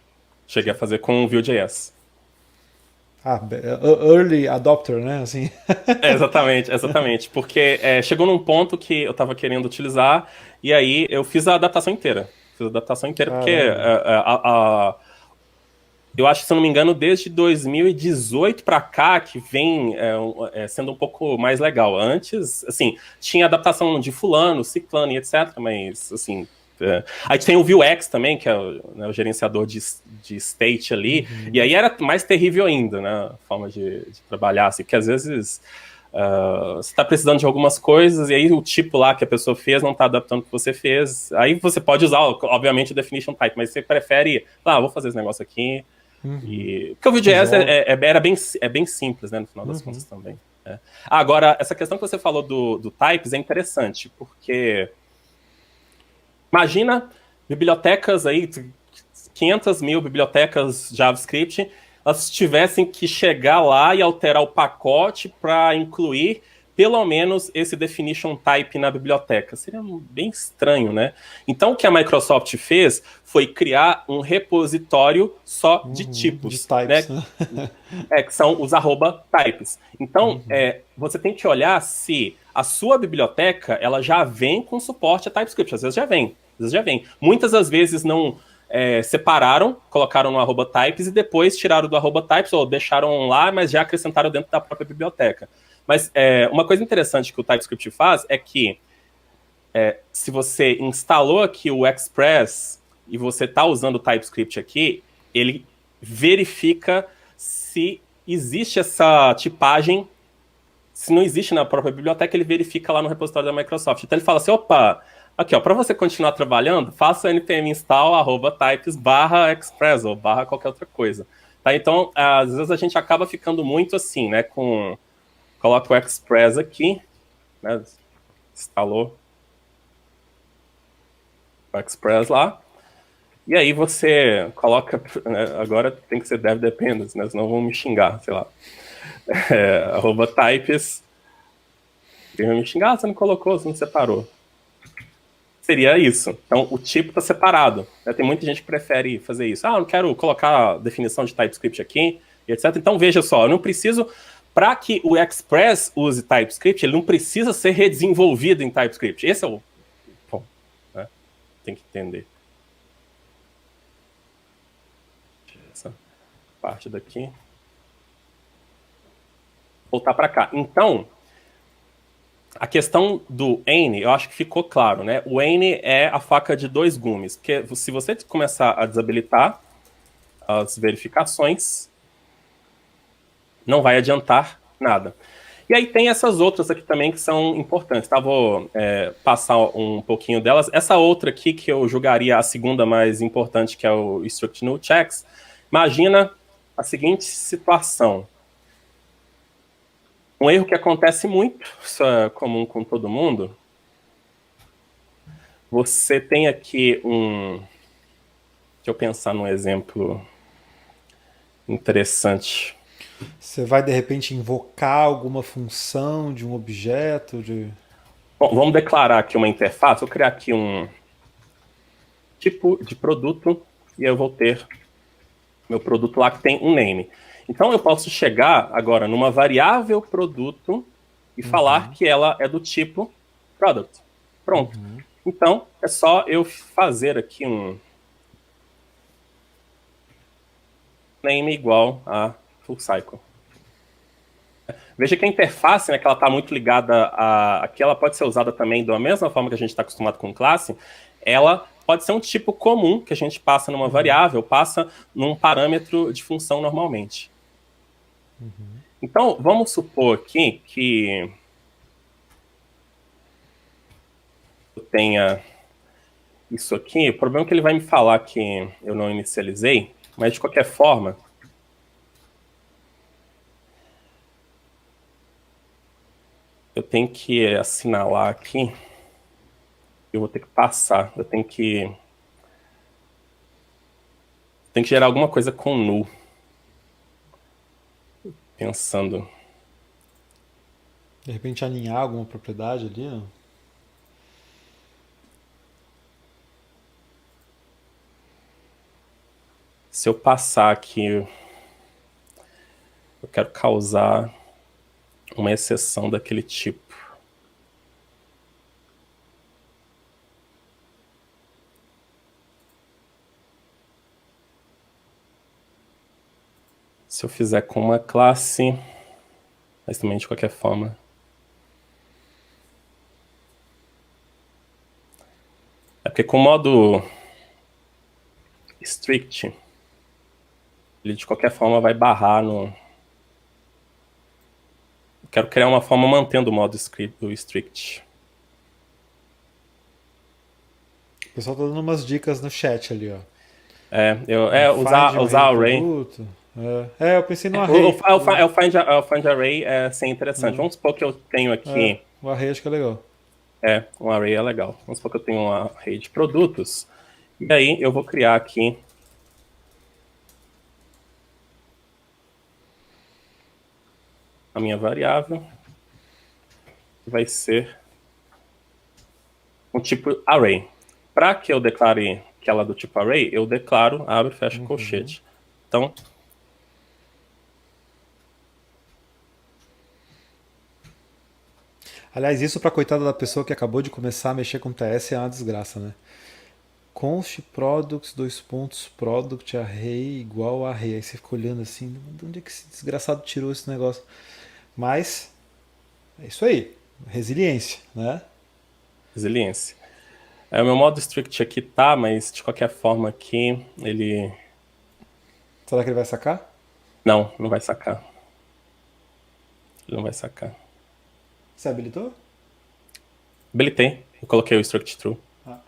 Cheguei a fazer com o Vue.js. Early adopter, né? Assim. Exatamente. Porque chegou num ponto que eu estava querendo utilizar, e aí eu fiz a adaptação inteira. Porque eu acho que, se eu não me engano, desde 2018 para cá, que vem sendo um pouco mais legal. Antes, assim, tinha adaptação de fulano, ciclano e etc, mas, assim... Aí tem o Vuex também, que é o gerenciador de state ali, e aí era mais terrível ainda, né, a forma de trabalhar, assim, porque às vezes você está precisando de algumas coisas, e aí o tipo lá que a pessoa fez não está adaptando o que você fez, aí você pode usar, obviamente, o definition type, mas você prefere, vou fazer esse negócio aqui, porque o Vue.js é bem simples, né, no final das contas também. Agora, essa questão que você falou do types é interessante, porque... Imagina bibliotecas aí, 500 mil bibliotecas JavaScript, elas tivessem que chegar lá e alterar o pacote para incluir pelo menos esse definition type na biblioteca. Seria bem estranho, né? Então, o que a Microsoft fez foi criar um repositório só de tipos. De types, né? Que são os @types. Então, você tem que olhar se a sua biblioteca ela já vem com suporte a TypeScript. Às vezes já vem. Muitas das vezes não separaram, colocaram no @types e depois tiraram do @types ou deixaram lá, mas já acrescentaram dentro da própria biblioteca. Mas uma coisa interessante que o TypeScript faz é que se você instalou aqui o Express e você está usando o TypeScript aqui, ele verifica se existe essa tipagem. Se não existe na própria biblioteca, ele verifica lá no repositório da Microsoft. Então ele fala assim, opa, aqui, ó, para você continuar trabalhando, faça o npm install @types/express ou qualquer outra coisa. Tá? Então, às vezes a gente acaba ficando muito assim, né, coloca o Express aqui, né, instalou o Express lá, e aí você coloca, né, agora tem que ser dev dependence, né, senão vão me xingar, sei lá. arroba types. Ele vai me xingar, você não colocou, você não separou. Seria isso. Então, o tipo está separado. Tem muita gente que prefere fazer isso. Eu não quero colocar a definição de TypeScript aqui, etc. Então, veja só, eu não preciso... Para que o Express use TypeScript, ele não precisa ser redesenvolvido em TypeScript. Esse é o ponto, né? Tem que entender. Essa parte daqui. Voltar para cá. Então, a questão do N, eu acho que ficou claro, né? O N é a faca de dois gumes. Porque se você começar a desabilitar as verificações, não vai adiantar nada. E aí tem essas outras aqui também que são importantes, tá? Vou passar um pouquinho delas. Essa outra aqui que eu julgaria a segunda mais importante, que é o Struct Null Checks. Imagina a seguinte situação. Um erro que acontece muito, isso é comum com todo mundo. Você tem aqui Deixa eu pensar num exemplo interessante. Você vai, de repente, invocar alguma função de um objeto? Bom, vamos declarar aqui uma interface. Vou criar aqui um tipo de produto e eu vou ter meu produto lá que tem um name. Então, eu posso chegar agora numa variável produto e falar que ela é do tipo product. Pronto. Então, é só eu fazer aqui um name igual a full cycle. Veja que a interface, né, que ela está muito ligada aqui, ela pode ser usada também da mesma forma que a gente está acostumado com classe. Ela pode ser um tipo comum que a gente passa numa variável, passa num parâmetro de função normalmente. Então, vamos supor aqui que eu tenha isso aqui. O problema é que ele vai me falar que eu não inicializei, mas de qualquer forma, eu tenho que assinalar aqui. Eu vou ter que passar. Eu tenho que gerar alguma coisa com null. Pensando. De repente alinhar alguma propriedade ali, ó. Se eu passar aqui, eu quero causar uma exceção daquele tipo. Se eu fizer com uma classe, mas também de qualquer forma. É porque com o modo strict, ele de qualquer forma vai barrar no... Eu quero criar uma forma mantendo o modo strict. O pessoal tá dando umas dicas no chat ali, ó. Usar array. Eu pensei no array. O find array é ser interessante. Vamos supor que eu tenho aqui... o array acho que é legal. Um array é legal. Vamos supor que eu tenho um array de produtos. E aí eu vou criar aqui a minha variável. Vai ser um tipo array. Para que eu declare que ela é do tipo array, eu declaro, abre e fecha colchete. Então, aliás, isso pra coitada da pessoa que acabou de começar a mexer com TS é uma desgraça, né? Const products, product array igual array. Aí você fica olhando assim, de onde é que esse desgraçado tirou esse negócio? Mas, é isso aí. Resiliência, né? Resiliência. O meu modo strict aqui tá, mas de qualquer forma aqui, ele... Será que ele vai sacar? Não vai sacar. Ele não vai sacar. Você habilitou? Habilitei. Eu coloquei o struct true. Tá.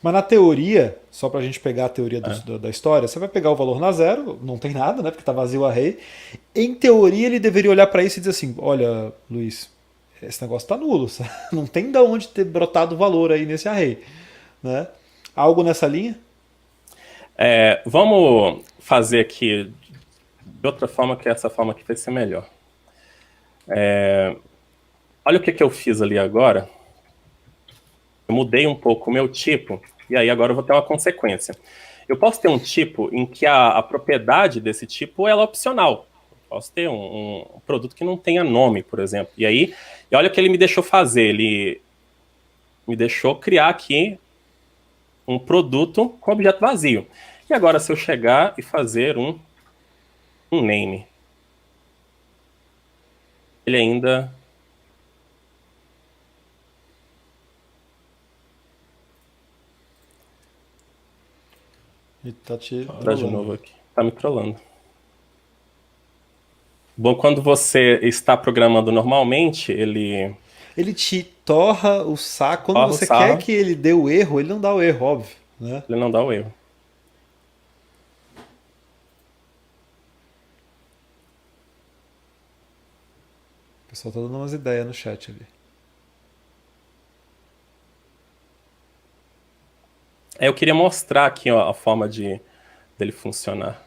Mas na teoria, só pra gente pegar a teoria da história, você vai pegar o valor na zero, não tem nada, né? Porque tá vazio o array. Em teoria, ele deveria olhar pra isso e dizer assim: olha, Luiz, esse negócio tá nulo. Não tem de onde ter brotado valor aí nesse array, né? Algo nessa linha? Vamos fazer aqui de outra forma, que essa forma aqui vai ser melhor. Olha o que eu fiz ali agora. Eu mudei um pouco o meu tipo, e aí agora eu vou ter uma consequência. Eu posso ter um tipo em que a propriedade desse tipo ela é opcional. Eu posso ter um produto que não tenha nome, por exemplo. E olha o que ele me deixou fazer. Ele me deixou criar aqui um produto com objeto vazio. E agora, se eu chegar e fazer um name, ele ainda... E tá te Tá de trolando. novo aqui. Tá me trollando. Bom, quando você está programando normalmente, ele Ele te torra o saco. Quando torra o você quer sarro, que ele dê o erro, ele não dá o erro, óbvio, né? ele não dá o erro. O pessoal tá dando umas ideias no chat ali. Eu queria mostrar aqui ó, a forma dele funcionar.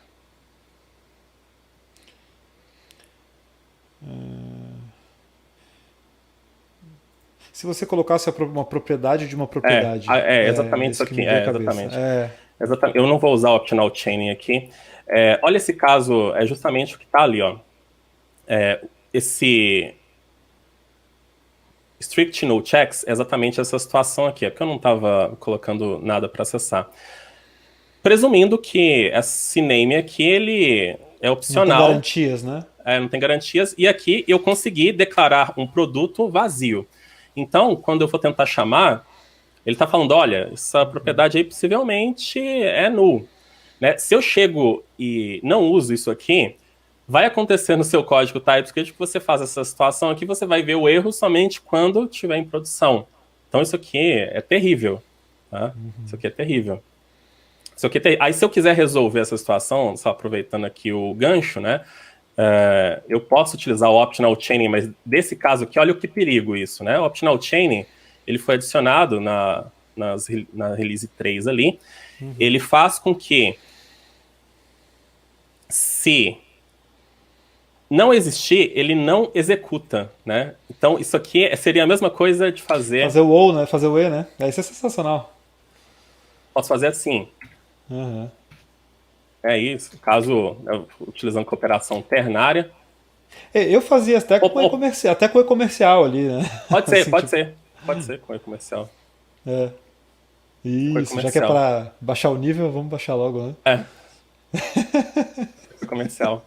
Se você colocasse uma propriedade de uma propriedade, Exatamente isso isso que aqui. me veio à cabeça. Exatamente. Exatamente. Eu não vou usar o optional chaining aqui. Olha esse caso, é justamente o que está ali, ó. Esse strict no checks é exatamente essa situação aqui. É porque eu não estava colocando nada para acessar. Presumindo que esse name aqui, ele é Não tem opcional, garantias, né? não tem garantias, e aqui eu consegui declarar um produto vazio. Então, quando eu for tentar chamar, ele está falando, olha, essa propriedade aí possivelmente é null. Né? Se eu chego e não uso isso aqui, vai acontecer no seu código TypeScript que você faz essa situação aqui, você vai ver o erro somente quando estiver em produção. Então isso aqui é terrível. Tá? Isso aqui é terrível. Aí se eu quiser resolver essa situação, só aproveitando aqui o gancho, né? Eu posso utilizar o optional chaining, mas desse caso aqui, olha o que perigo isso, né? O optional chaining, ele foi adicionado na release 3 ali. Ele faz com que se não existir, ele não executa, né? Então isso aqui seria a mesma coisa de fazer... Fazer o ou, né? Fazer o e, né? Isso é sensacional. Posso fazer assim. Uhum. É isso, caso utilizando cooperação ternária. Eu fazia até com e-comercial ali, né? Pode ser, Assim, pode tipo, ser. Pode ser com e-comercial. é. Com Isso, já que é e-comercial. pra baixar o nível, vamos baixar logo, né? Comercial.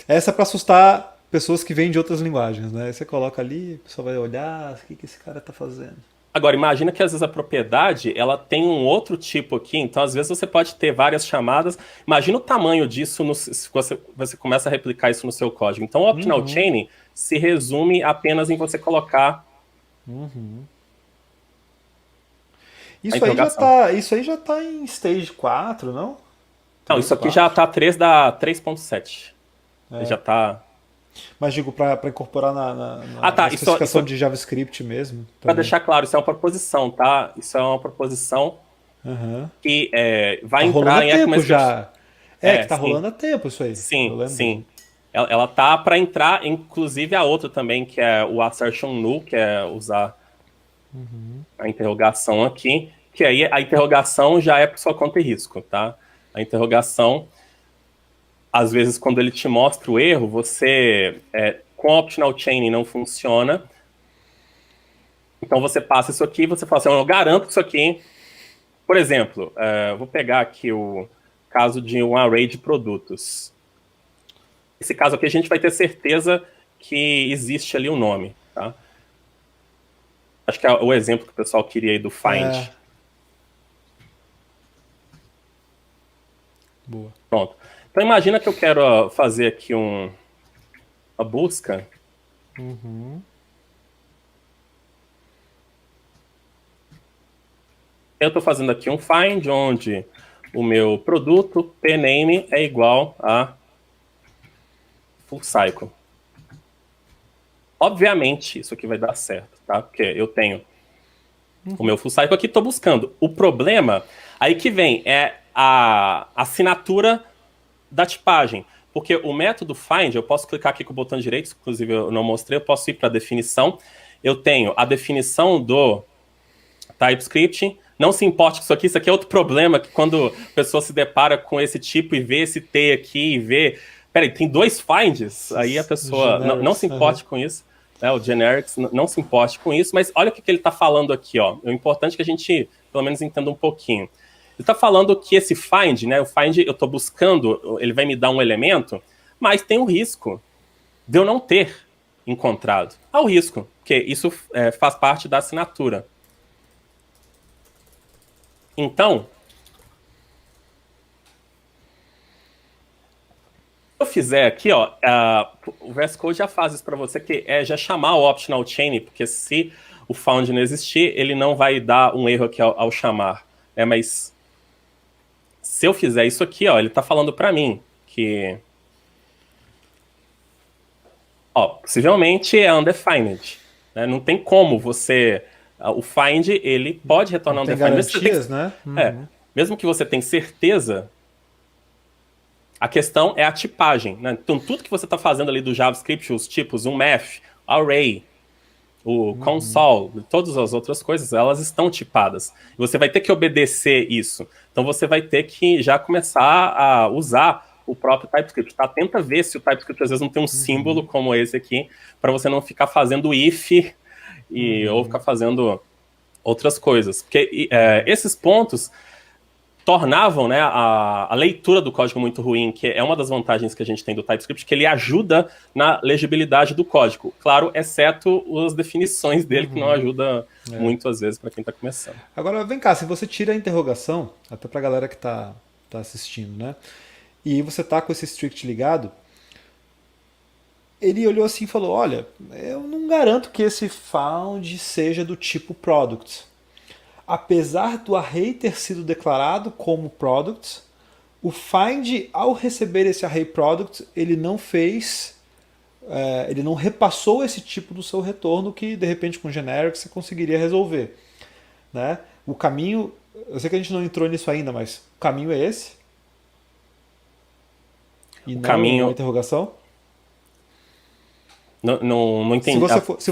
Essa é pra assustar pessoas que vêm de outras linguagens, né? Aí você coloca ali, o pessoal vai olhar, o que esse cara tá fazendo? Agora, imagina que às vezes a propriedade, ela tem um outro tipo aqui, então às vezes você pode ter várias chamadas. Imagina o tamanho disso se você começa a replicar isso no seu código. Então, o optional chaining se resume apenas em você colocar a interrogação. Isso aí já tá em stage 4, não? Não, 3, isso aqui já 4? tá 3 da 3.7. Ele já tá... Mas digo, pra incorporar na Tá, especificação de JavaScript mesmo. para Também. deixar claro, isso é uma proposição, tá? Isso é uma proposição que vai Tá rolando entrar há em tempo ECMAScript. já. É, que tá Sim. rolando há tempo isso aí. Eu Sim, lembro. sim. Ela tá para entrar, inclusive a outra também, que é o assertion null, que é usar a interrogação aqui, que aí a interrogação já é por sua conta e risco, tá? A interrogação, às vezes, quando ele te mostra o erro, você, com optional chaining não funciona, então você passa isso aqui, você fala assim, eu garanto que isso aqui, por exemplo, vou pegar aqui o caso de um array de produtos. Esse caso aqui a gente vai ter certeza que existe ali um nome, tá? Acho que é o exemplo que o pessoal queria aí do find. Boa. Pronto. Então imagina que eu quero fazer aqui uma busca. Eu estou fazendo aqui um find onde o meu produto pname é igual a full cycle. Obviamente isso aqui vai dar certo, tá? Porque eu tenho o meu full cycle aqui, estou buscando. O problema, aí que vem, é a assinatura da tipagem. Porque o método find, eu posso clicar aqui com o botão direito, inclusive eu não mostrei, eu posso ir para a definição. Eu tenho a definição do TypeScript. Não se importe com isso aqui é outro problema, que quando a pessoa se depara com esse tipo e vê esse T aqui e vê... Peraí, tem 2 finds? Aí a pessoa não se importe com isso. O generics, não se importe com isso, mas olha o que ele está falando aqui, ó. É importante que a gente, pelo menos, entenda um pouquinho. Ele está falando que esse find, né? O find, eu estou buscando, ele vai me dar um elemento, mas tem o risco de eu não ter encontrado. Há o risco, porque isso faz parte da assinatura. Então, se eu fizer aqui, ó, o VS Code já faz isso para você, que é já chamar o optional chain, porque se o found não existir, ele não vai dar um erro aqui ao chamar. Mas se eu fizer isso aqui, ó, ele está falando para mim que, ó, possivelmente é undefined. Né? Não tem como você... O find, ele pode retornar undefined. Garantias, né? Mesmo que você tenha certeza, a questão é a tipagem. Né? Então, tudo que você está fazendo ali do JavaScript, os tipos, o math, array, o console, todas as outras coisas, elas estão tipadas. E você vai ter que obedecer isso. Então, você vai ter que já começar a usar o próprio TypeScript. Tá? Tenta ver se o TypeScript, às vezes, não tem um símbolo como esse aqui, para você não ficar fazendo if ou ficar fazendo outras coisas. Porque esses pontos tornavam, né, a leitura do código muito ruim, que é uma das vantagens que a gente tem do TypeScript, que ele ajuda na legibilidade do código. Claro, exceto as definições dele, que não ajuda muito, às vezes, para quem está começando. Agora, vem cá, se você tira a interrogação, até para a galera que está assistindo, né, e você tá com esse strict ligado, ele olhou assim e falou, olha, eu não garanto que esse found seja do tipo product. Apesar do array ter sido declarado como product, o find, ao receber esse array product, ele não fez, ele não repassou esse tipo do seu retorno que, de repente, com generic você conseguiria resolver. Né? O caminho, eu sei que a gente não entrou nisso ainda, mas o caminho é esse? E não caminho... uma interrogação? Não entendi.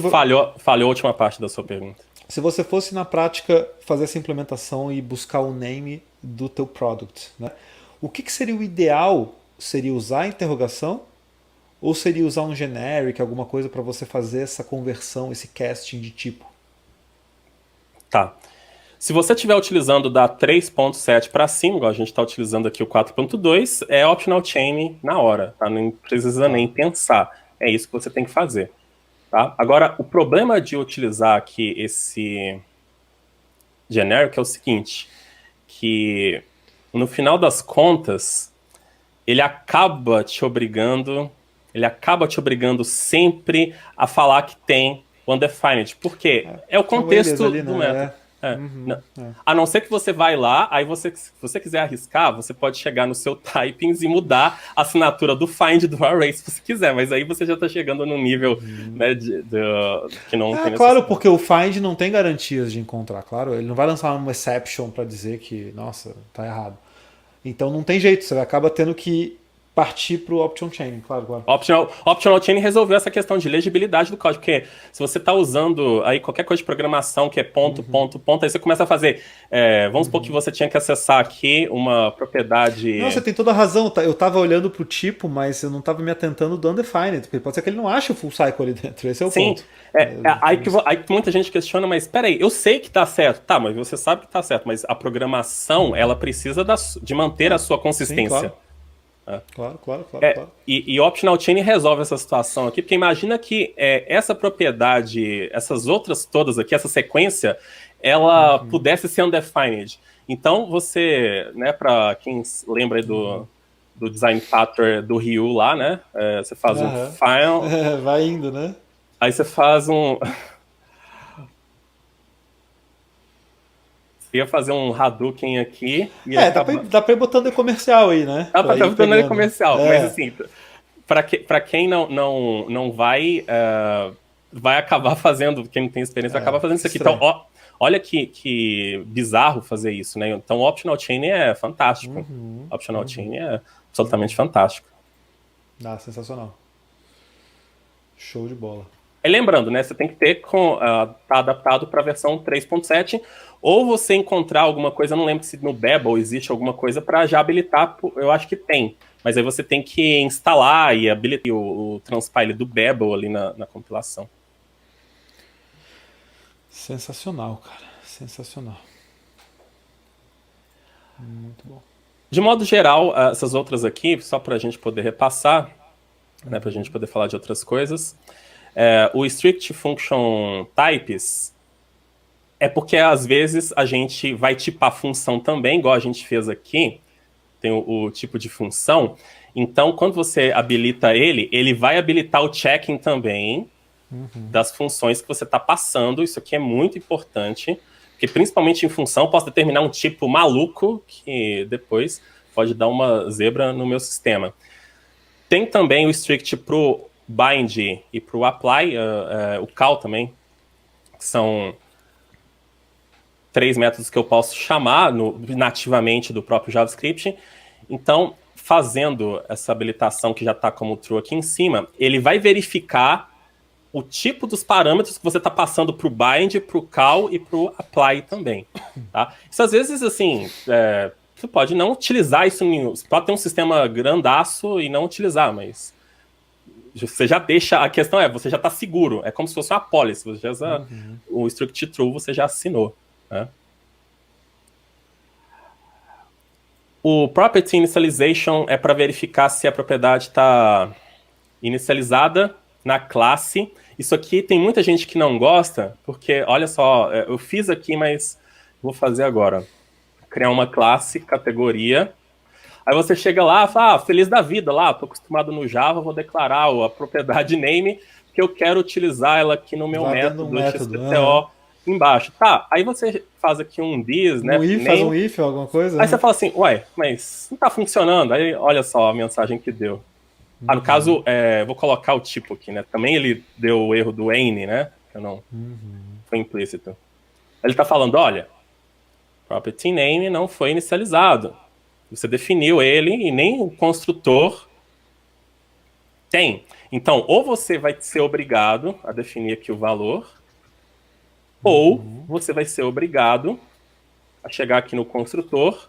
Falhou a última parte da sua pergunta. Se você fosse na prática fazer essa implementação e buscar o name do teu product, né? O que seria o ideal? Seria usar a interrogação? Ou seria usar um generic, alguma coisa para você fazer essa conversão, esse casting de tipo? Tá. Se você estiver utilizando da 3.7 para cima, igual a gente está utilizando aqui o 4.2, é optional chain na hora, tá? Não precisa nem pensar. É isso que você tem que fazer. Tá? Agora, o problema de utilizar aqui esse generic é o seguinte, que no final das contas, ele acaba te obrigando sempre a falar que tem undefined, porque é o contexto ali, do método. A não ser que você vai lá, aí se você quiser arriscar, você pode chegar no seu typings e mudar a assinatura do find do array se você quiser, mas aí você já está chegando num nível né, que não tem claro, porque o find não tem garantias de encontrar, claro, ele não vai lançar uma exception para dizer que, nossa, tá errado. Então não tem jeito, você acaba tendo que partir para o optional chaining, claro. Optional chaining resolveu essa questão de legibilidade do código, porque se você está usando aí qualquer coisa de programação que é ponto, aí você começa a fazer, vamos supor que você tinha que acessar aqui uma propriedade... Não, você tem toda a razão, eu estava olhando para o tipo, mas eu não estava me atentando do undefined, porque pode ser que ele não ache o full cycle ali dentro, esse é o ponto. Aí que muita gente questiona, mas peraí, eu sei que está certo, tá, mas você sabe que está certo, mas a programação, ela precisa de manter a sua consistência. Sim, claro. Claro. E Optional Chain resolve essa situação aqui, porque imagina que essa propriedade, essas outras todas aqui, essa sequência, ela pudesse ser undefined. Então você, né, para quem lembra aí do design pattern do Ryu lá, né, você faz um file... vai indo, né? Aí você faz um... ia fazer um Hadouken aqui. Dá pra ir botando e comercial aí, né? Dá pra ir botando e comercial. Mas assim, pra quem não vai acabar fazendo, quem não tem experiência, vai acabar fazendo isso aqui. Então, Olha que bizarro fazer isso, né? Então, o optional chaining é fantástico. Optional chaining é absolutamente fantástico. Ah, sensacional. Show de bola. E lembrando, né? Você tem que ter tá adaptado para a versão 3.7, ou você encontrar alguma coisa, eu não lembro se no Babel existe alguma coisa para já habilitar, eu acho que tem. Mas aí você tem que instalar e habilitar o transpile do Babel ali na compilação. Sensacional, cara. Sensacional. Muito bom. De modo geral, essas outras aqui, só para a gente poder repassar, né, para a gente poder falar de outras coisas, o Strict Function Types é porque às vezes a gente vai tipar função também, igual a gente fez aqui, tem o tipo de função. Então, quando você habilita ele vai habilitar o checking também das funções que você está passando. Isso aqui é muito importante, porque principalmente em função, eu posso determinar um tipo maluco que depois pode dar uma zebra no meu sistema. Tem também o strict pro bind e pro apply, o call também, que são 3 métodos que eu posso chamar nativamente do próprio JavaScript. Então, fazendo essa habilitação que já está como true aqui em cima, ele vai verificar o tipo dos parâmetros que você está passando para o bind, para o call e para o apply também. Tá? Isso às vezes, assim, você pode não utilizar isso, você pode ter um sistema grandaço e não utilizar, mas você já deixa, a questão você já está seguro, é como se fosse uma policy, você já, o strict true você já assinou. Né? O property initialization é para verificar se a propriedade está inicializada na classe. Isso aqui tem muita gente que não gosta, porque, olha só, eu fiz aqui, mas vou fazer agora. Criar uma classe, categoria. Aí você chega lá e fala, feliz da vida lá, estou acostumado no Java, vou declarar a propriedade name, que eu quero utilizar ela aqui no meu Lá dentro do método método. XPTO embaixo. Tá, aí você faz aqui um this, né, Um if, faz um name. if, alguma coisa? Aí você fala assim, ué, mas não tá funcionando. Aí olha só a mensagem que deu. No caso, vou colocar o tipo aqui, né? Também ele deu o erro do any, né? Que eu não foi implícito. Ele tá falando, olha, property name não foi inicializado. Você definiu ele e nem o construtor tem. Então, ou você vai ser obrigado a definir aqui o valor, ou você vai ser obrigado a chegar aqui no construtor,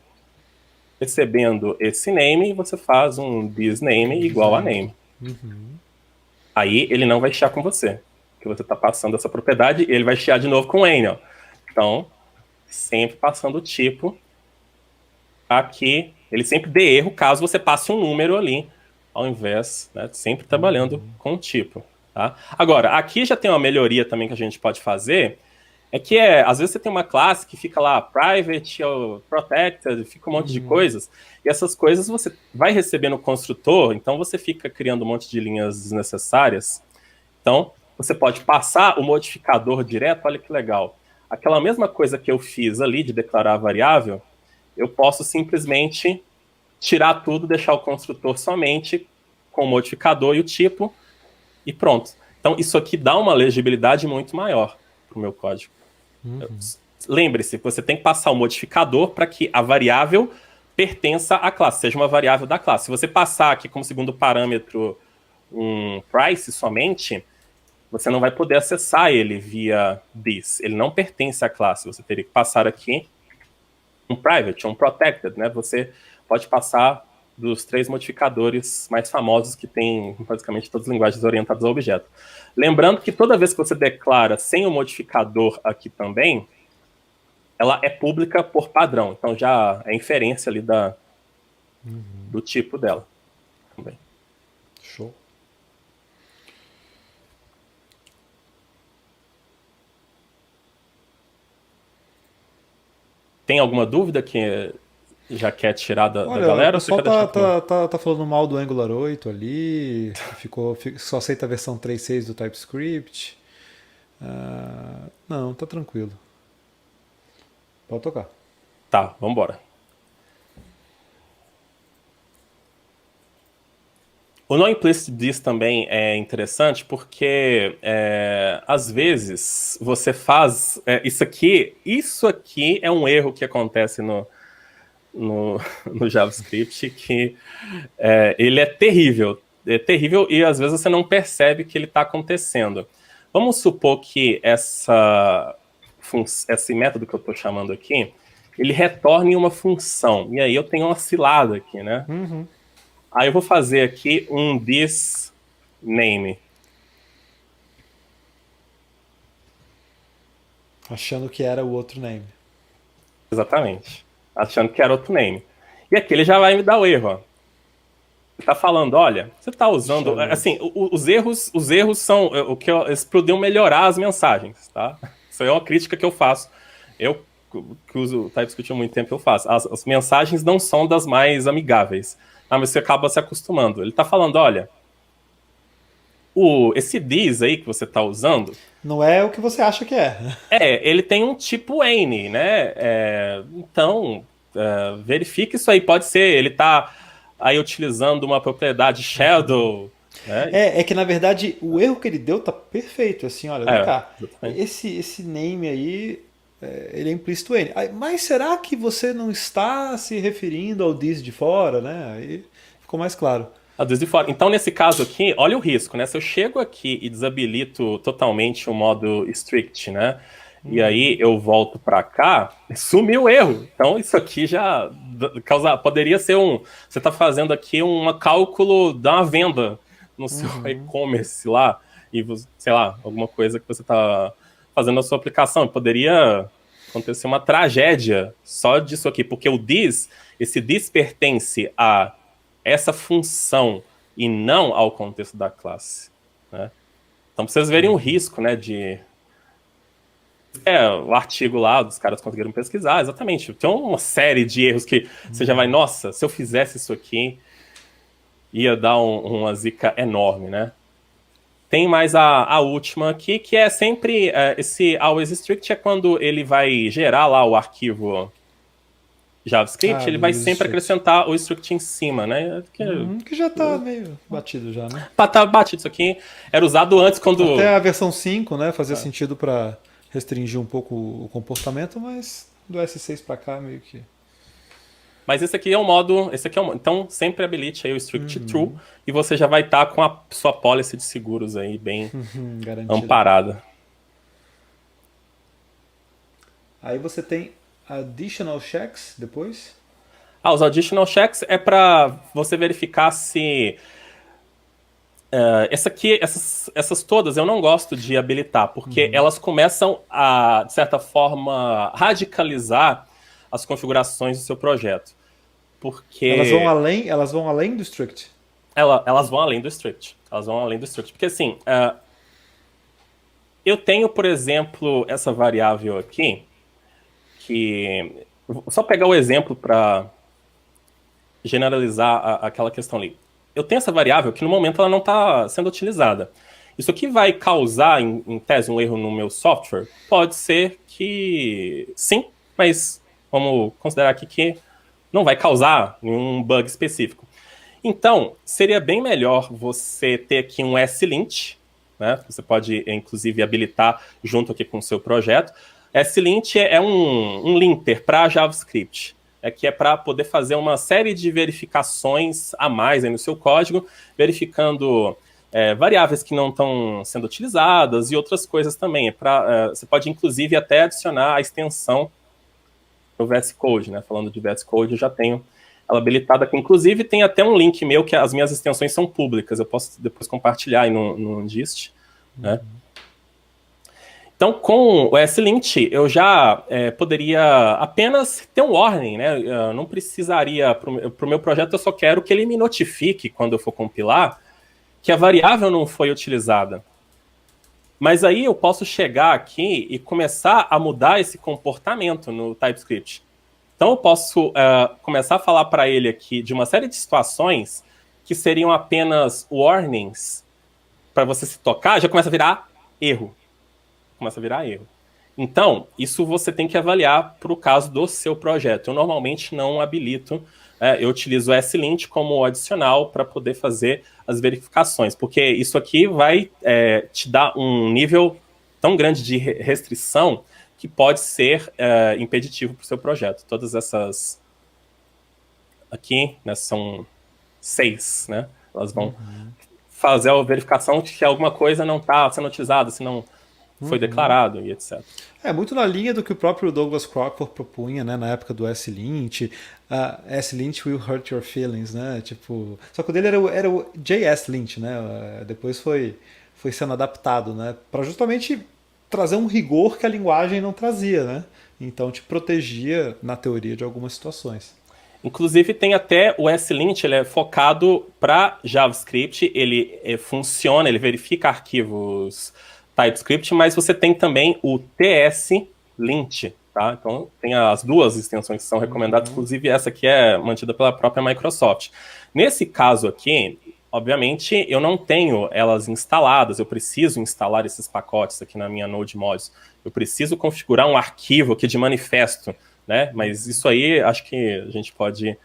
recebendo esse name, você faz um this name igual a name. Aí ele não vai chiar com você, que você está passando essa propriedade, e ele vai chiar de novo com o any. Então, sempre passando o tipo aqui, ele sempre dê erro caso você passe um número ali, ao invés, né, sempre trabalhando com o tipo. Tá? Agora, aqui já tem uma melhoria também que a gente pode fazer, é que às vezes você tem uma classe que fica lá private ou protected, fica um monte de coisas, e essas coisas você vai receber no construtor, então você fica criando um monte de linhas desnecessárias. Então, você pode passar o modificador direto, olha que legal. Aquela mesma coisa que eu fiz ali de declarar a variável, eu posso simplesmente tirar tudo, deixar o construtor somente com o modificador e o tipo, e pronto. Então, isso aqui dá uma legibilidade muito maior para o meu código. Lembre-se, você tem que passar o modificador para que a variável pertença à classe, seja uma variável da classe. Se você passar aqui como segundo parâmetro um price somente, você não vai poder acessar ele via this. Ele não pertence à classe. Você teria que passar aqui um private, um protected, né? Você pode passar dos 3 modificadores mais famosos que tem basicamente todas as linguagens orientadas ao objeto. Lembrando que toda vez que você declara sem o modificador aqui também, ela é pública por padrão. Então já é inferência ali do tipo dela também. Show. Tem alguma dúvida que já quer tirar da Olha, o galera? Ou você pessoal quer deixar tá falando mal do Angular 8 ali, só aceita a versão 3.6 do TypeScript. Não, tá tranquilo. Pode tocar. Tá, vambora. O non-implicit this também é interessante porque, às vezes, você faz... isso aqui é um erro que acontece no, no JavaScript, que ele é terrível. É terrível e, às vezes, você não percebe que ele está acontecendo. Vamos supor que esse método que eu estou chamando aqui, ele retorne uma função. E aí eu tenho uma cilada aqui, né? Uhum. Aí eu vou fazer aqui um this name. Achando que era o outro name. Exatamente. Achando que era outro name. E aqui ele já vai me dar o erro, ó. Ele tá falando, olha, você tá usando... Assim, os erros são o que eles poderiam melhorar as mensagens, tá? Isso é uma crítica que eu faço. Eu, que uso o TypeScript há muito tempo, eu faço. As mensagens não são das mais amigáveis. Mas você acaba se acostumando. Ele tá falando, olha, esse this aí que você tá usando... Não é o que você acha que é. Ele tem um tipo N, né? Então, verifique isso aí. Pode ser, ele tá aí utilizando uma propriedade shadow. Né? É que na verdade o erro que ele deu tá perfeito. Assim, olha, vem cá. Exatamente. Esse name aí, ele é implícito N. Mas será que você não está se referindo ao this de fora, né? Aí ficou mais claro. De fora. Então, nesse caso aqui, olha o risco, né? Se eu chego aqui e desabilito totalmente o modo strict, né? E aí eu volto para cá, sumiu o erro. Então, isso aqui já poderia ser você está fazendo aqui um cálculo da venda no seu e-commerce lá, e sei lá, alguma coisa que você está fazendo na sua aplicação. Poderia acontecer uma tragédia só disso aqui, porque esse this pertence a essa função e não ao contexto da classe, né? Então, pra vocês verem o risco, né, o artigo lá, dos caras conseguiram pesquisar, exatamente. Tem uma série de erros que você já vai, nossa, se eu fizesse isso aqui, ia dar uma zica enorme, né? Tem mais a última aqui, que é sempre esse always strict, é quando ele vai gerar lá o arquivo JavaScript, ele vai sempre acrescentar o strict em cima, né? Que já tá meio batido já, né? Tá batido isso aqui. Era usado antes quando... Até a versão 5, né? Fazia sentido para restringir um pouco o comportamento, mas do S6 para cá meio que... Mas esse aqui é o modo... Então, sempre habilite aí o strict true e você já vai estar com a sua policy de seguros aí bem amparada. Aí você tem additional checks depois? Os additional checks é para você verificar se... essas todas eu não gosto de habilitar, porque elas começam a, de certa forma, radicalizar as configurações do seu projeto. Porque... Elas vão além do strict? Elas vão além do strict. Elas vão além do strict. Porque assim, eu tenho, por exemplo, essa variável aqui, que... Só pegar o exemplo para generalizar aquela questão ali. Eu tenho essa variável que no momento ela não está sendo utilizada. Isso aqui vai causar, em tese, um erro no meu software? Pode ser que sim, mas vamos considerar aqui que não vai causar nenhum bug específico. Então, seria bem melhor você ter aqui um slint, né? Você pode, inclusive, habilitar junto aqui com o seu projeto. Slint é um linter para JavaScript. Que é para poder fazer uma série de verificações a mais aí no seu código, verificando variáveis que não estão sendo utilizadas e outras coisas também. Você pode, inclusive, até adicionar a extensão no VS Code, né? Falando de VS Code, eu já tenho ela habilitada aqui. Inclusive, tem até um link meu que as minhas extensões são públicas. Eu posso depois compartilhar aí no Gist, né? Então, com o slint, eu já poderia apenas ter um warning, né? Eu não precisaria, para o meu projeto, eu só quero que ele me notifique, quando eu for compilar, que a variável não foi utilizada. Mas aí eu posso chegar aqui e começar a mudar esse comportamento no TypeScript. Então, eu posso começar a falar para ele aqui de uma série de situações que seriam apenas warnings para você se tocar, já começa a virar erro. Então, isso você tem que avaliar para o caso do seu projeto. Eu normalmente não habilito eu utilizo o SLint como adicional para poder fazer as verificações, porque isso aqui vai te dar um nível tão grande de restrição que pode ser impeditivo para o seu projeto. Todas essas aqui, né, são 6, né? Elas vão fazer a verificação de que alguma coisa não está sendo utilizada, se não foi declarado e etc. É muito na linha do que o próprio Douglas Crockford propunha, né, na época do S-Lint. S-Lint will hurt your feelings, né? Tipo, só que o dele era o JS-Lint, né? Depois foi sendo adaptado, né? Para justamente trazer um rigor que a linguagem não trazia, né? Então te protegia na teoria de algumas situações. Inclusive tem até o SLint, ele é focado para JavaScript, ele funciona, ele verifica arquivos TypeScript, mas você tem também o TS-Lint, tá? Então tem as duas extensões que são recomendadas, inclusive essa aqui é mantida pela própria Microsoft. Nesse caso aqui, obviamente, eu não tenho elas instaladas, eu preciso instalar esses pacotes aqui na minha Node Modules, eu preciso configurar um arquivo aqui de manifesto, né? Mas isso aí acho que a gente pode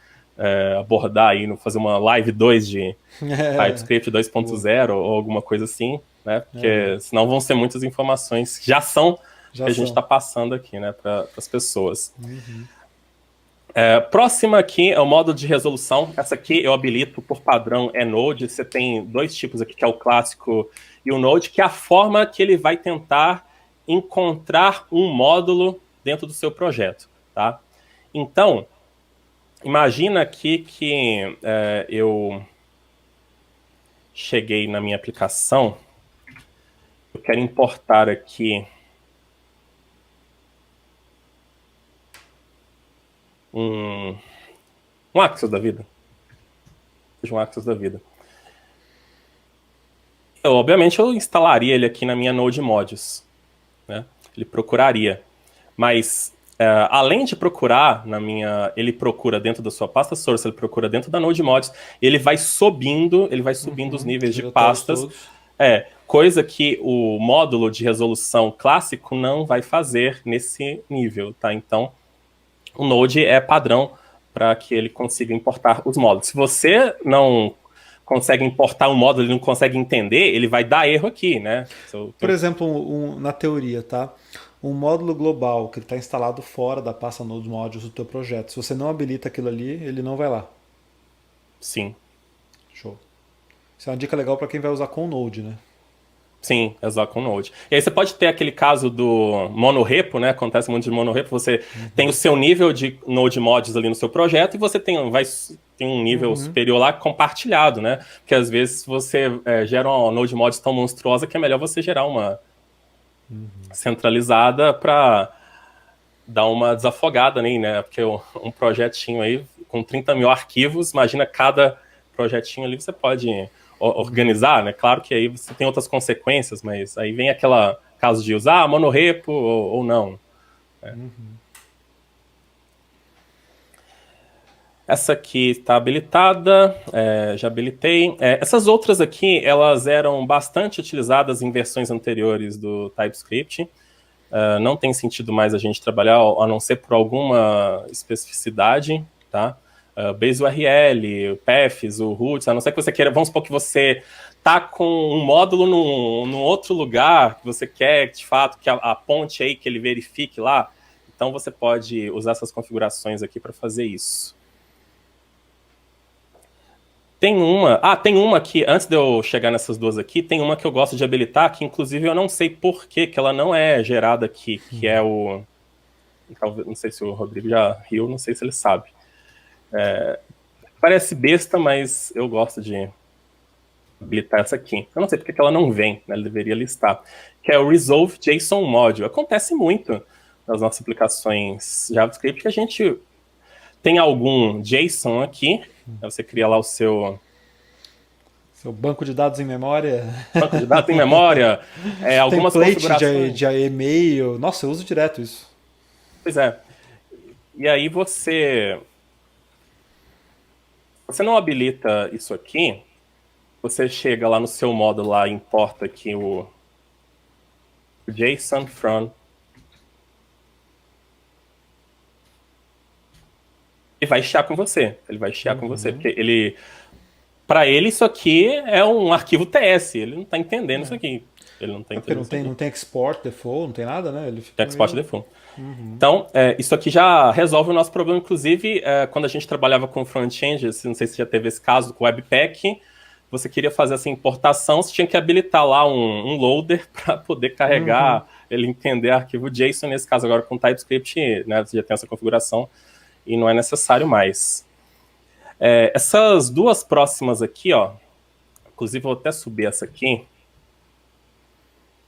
abordar aí, fazer uma live 2 de TypeScript 2.0 ou alguma coisa assim, né? Porque senão vão ser muitas informações que já são que a gente está passando aqui, né, para as pessoas. Próxima aqui é o módulo de resolução. Essa aqui eu habilito por padrão Node. Você tem dois tipos aqui, que é o clássico e o Node, que é a forma que ele vai tentar encontrar um módulo dentro do seu projeto. Tá? Então, imagina aqui que eu cheguei na minha aplicação, eu quero importar aqui um Axis da vida. Um Axis da vida. Obviamente, eu instalaria ele aqui na minha Node Modules. Né? Ele procuraria. Mas além de procurar ele procura dentro da sua pasta source, ele procura dentro da Node Modules, ele vai subindo os níveis de pastas, coisa que o módulo de resolução clássico não vai fazer nesse nível, tá? Então, o Node é padrão para que ele consiga importar os módulos. Se você não consegue importar um módulo, ele não consegue entender, ele vai dar erro aqui, né? Por exemplo, na teoria, tá? Um módulo global que está instalado fora da pasta Node Modules do teu projeto, se você não habilita aquilo ali, ele não vai lá. Sim. Show. Isso é uma dica legal para quem vai usar com Node, né? Sim, exato, com Node. E aí você pode ter aquele caso do monorepo, né? Acontece muito de monorepo. Você tem o seu nível de Node Modules ali no seu projeto e você tem um nível superior lá compartilhado, né? Porque às vezes você gera uma Node Modules tão monstruosa que é melhor você gerar uma centralizada para dar uma desafogada nem, né? Porque um projetinho aí com 30 mil arquivos, imagina cada projetinho ali, você pode organizar, né? Claro que aí você tem outras consequências, mas aí vem aquela caso de usar monorepo ou não. Né? Essa aqui está habilitada, já habilitei. Essas outras aqui, elas eram bastante utilizadas em versões anteriores do TypeScript. Não tem sentido mais a gente trabalhar, a não ser por alguma especificidade, tá? Base URL, o Paths, o Roots, a não ser que você queira, vamos supor que você tá com um módulo num outro lugar, que você quer, de fato, que a ponte aí, que ele verifique lá, então você pode usar essas configurações aqui para fazer isso. Tem uma que, antes de eu chegar nessas duas aqui, tem uma que eu gosto de habilitar, que inclusive eu não sei por que ela não é gerada aqui, que é o... Não sei se o Rodrigo já riu, não sei se ele sabe. Parece besta, mas eu gosto de habilitar essa aqui. Eu não sei porque ela não vem, né? Ela deveria listar. Que é o Resolve JSON Module. Acontece muito nas nossas aplicações JavaScript que a gente tem algum JSON aqui, você cria lá o seu banco de dados em memória. Banco de dados em memória, algumas template configurações. de e-mail. Nossa, eu uso direto isso. Pois é. E aí você não habilita isso aqui, você chega lá no seu módulo lá, importa aqui o JSON from Ele vai chiar com você. Ele vai chiar com você. Porque ele. Para ele, isso aqui é um arquivo TS. Ele não tá entendendo isso aqui. Ele não tá É porque entendendo isso aqui. não tem export default, não tem nada, né? Ele fica Export meio... default. Então, isso aqui já resolve o nosso problema. Inclusive, quando a gente trabalhava com front-end, não sei se já teve esse caso com o Webpack, você queria fazer essa importação, você tinha que habilitar lá um loader para poder carregar, ele entender arquivo JSON. Nesse caso, agora com TypeScript, né, você já tem essa configuração e não é necessário mais. Essas duas próximas aqui, ó, inclusive vou até subir essa aqui.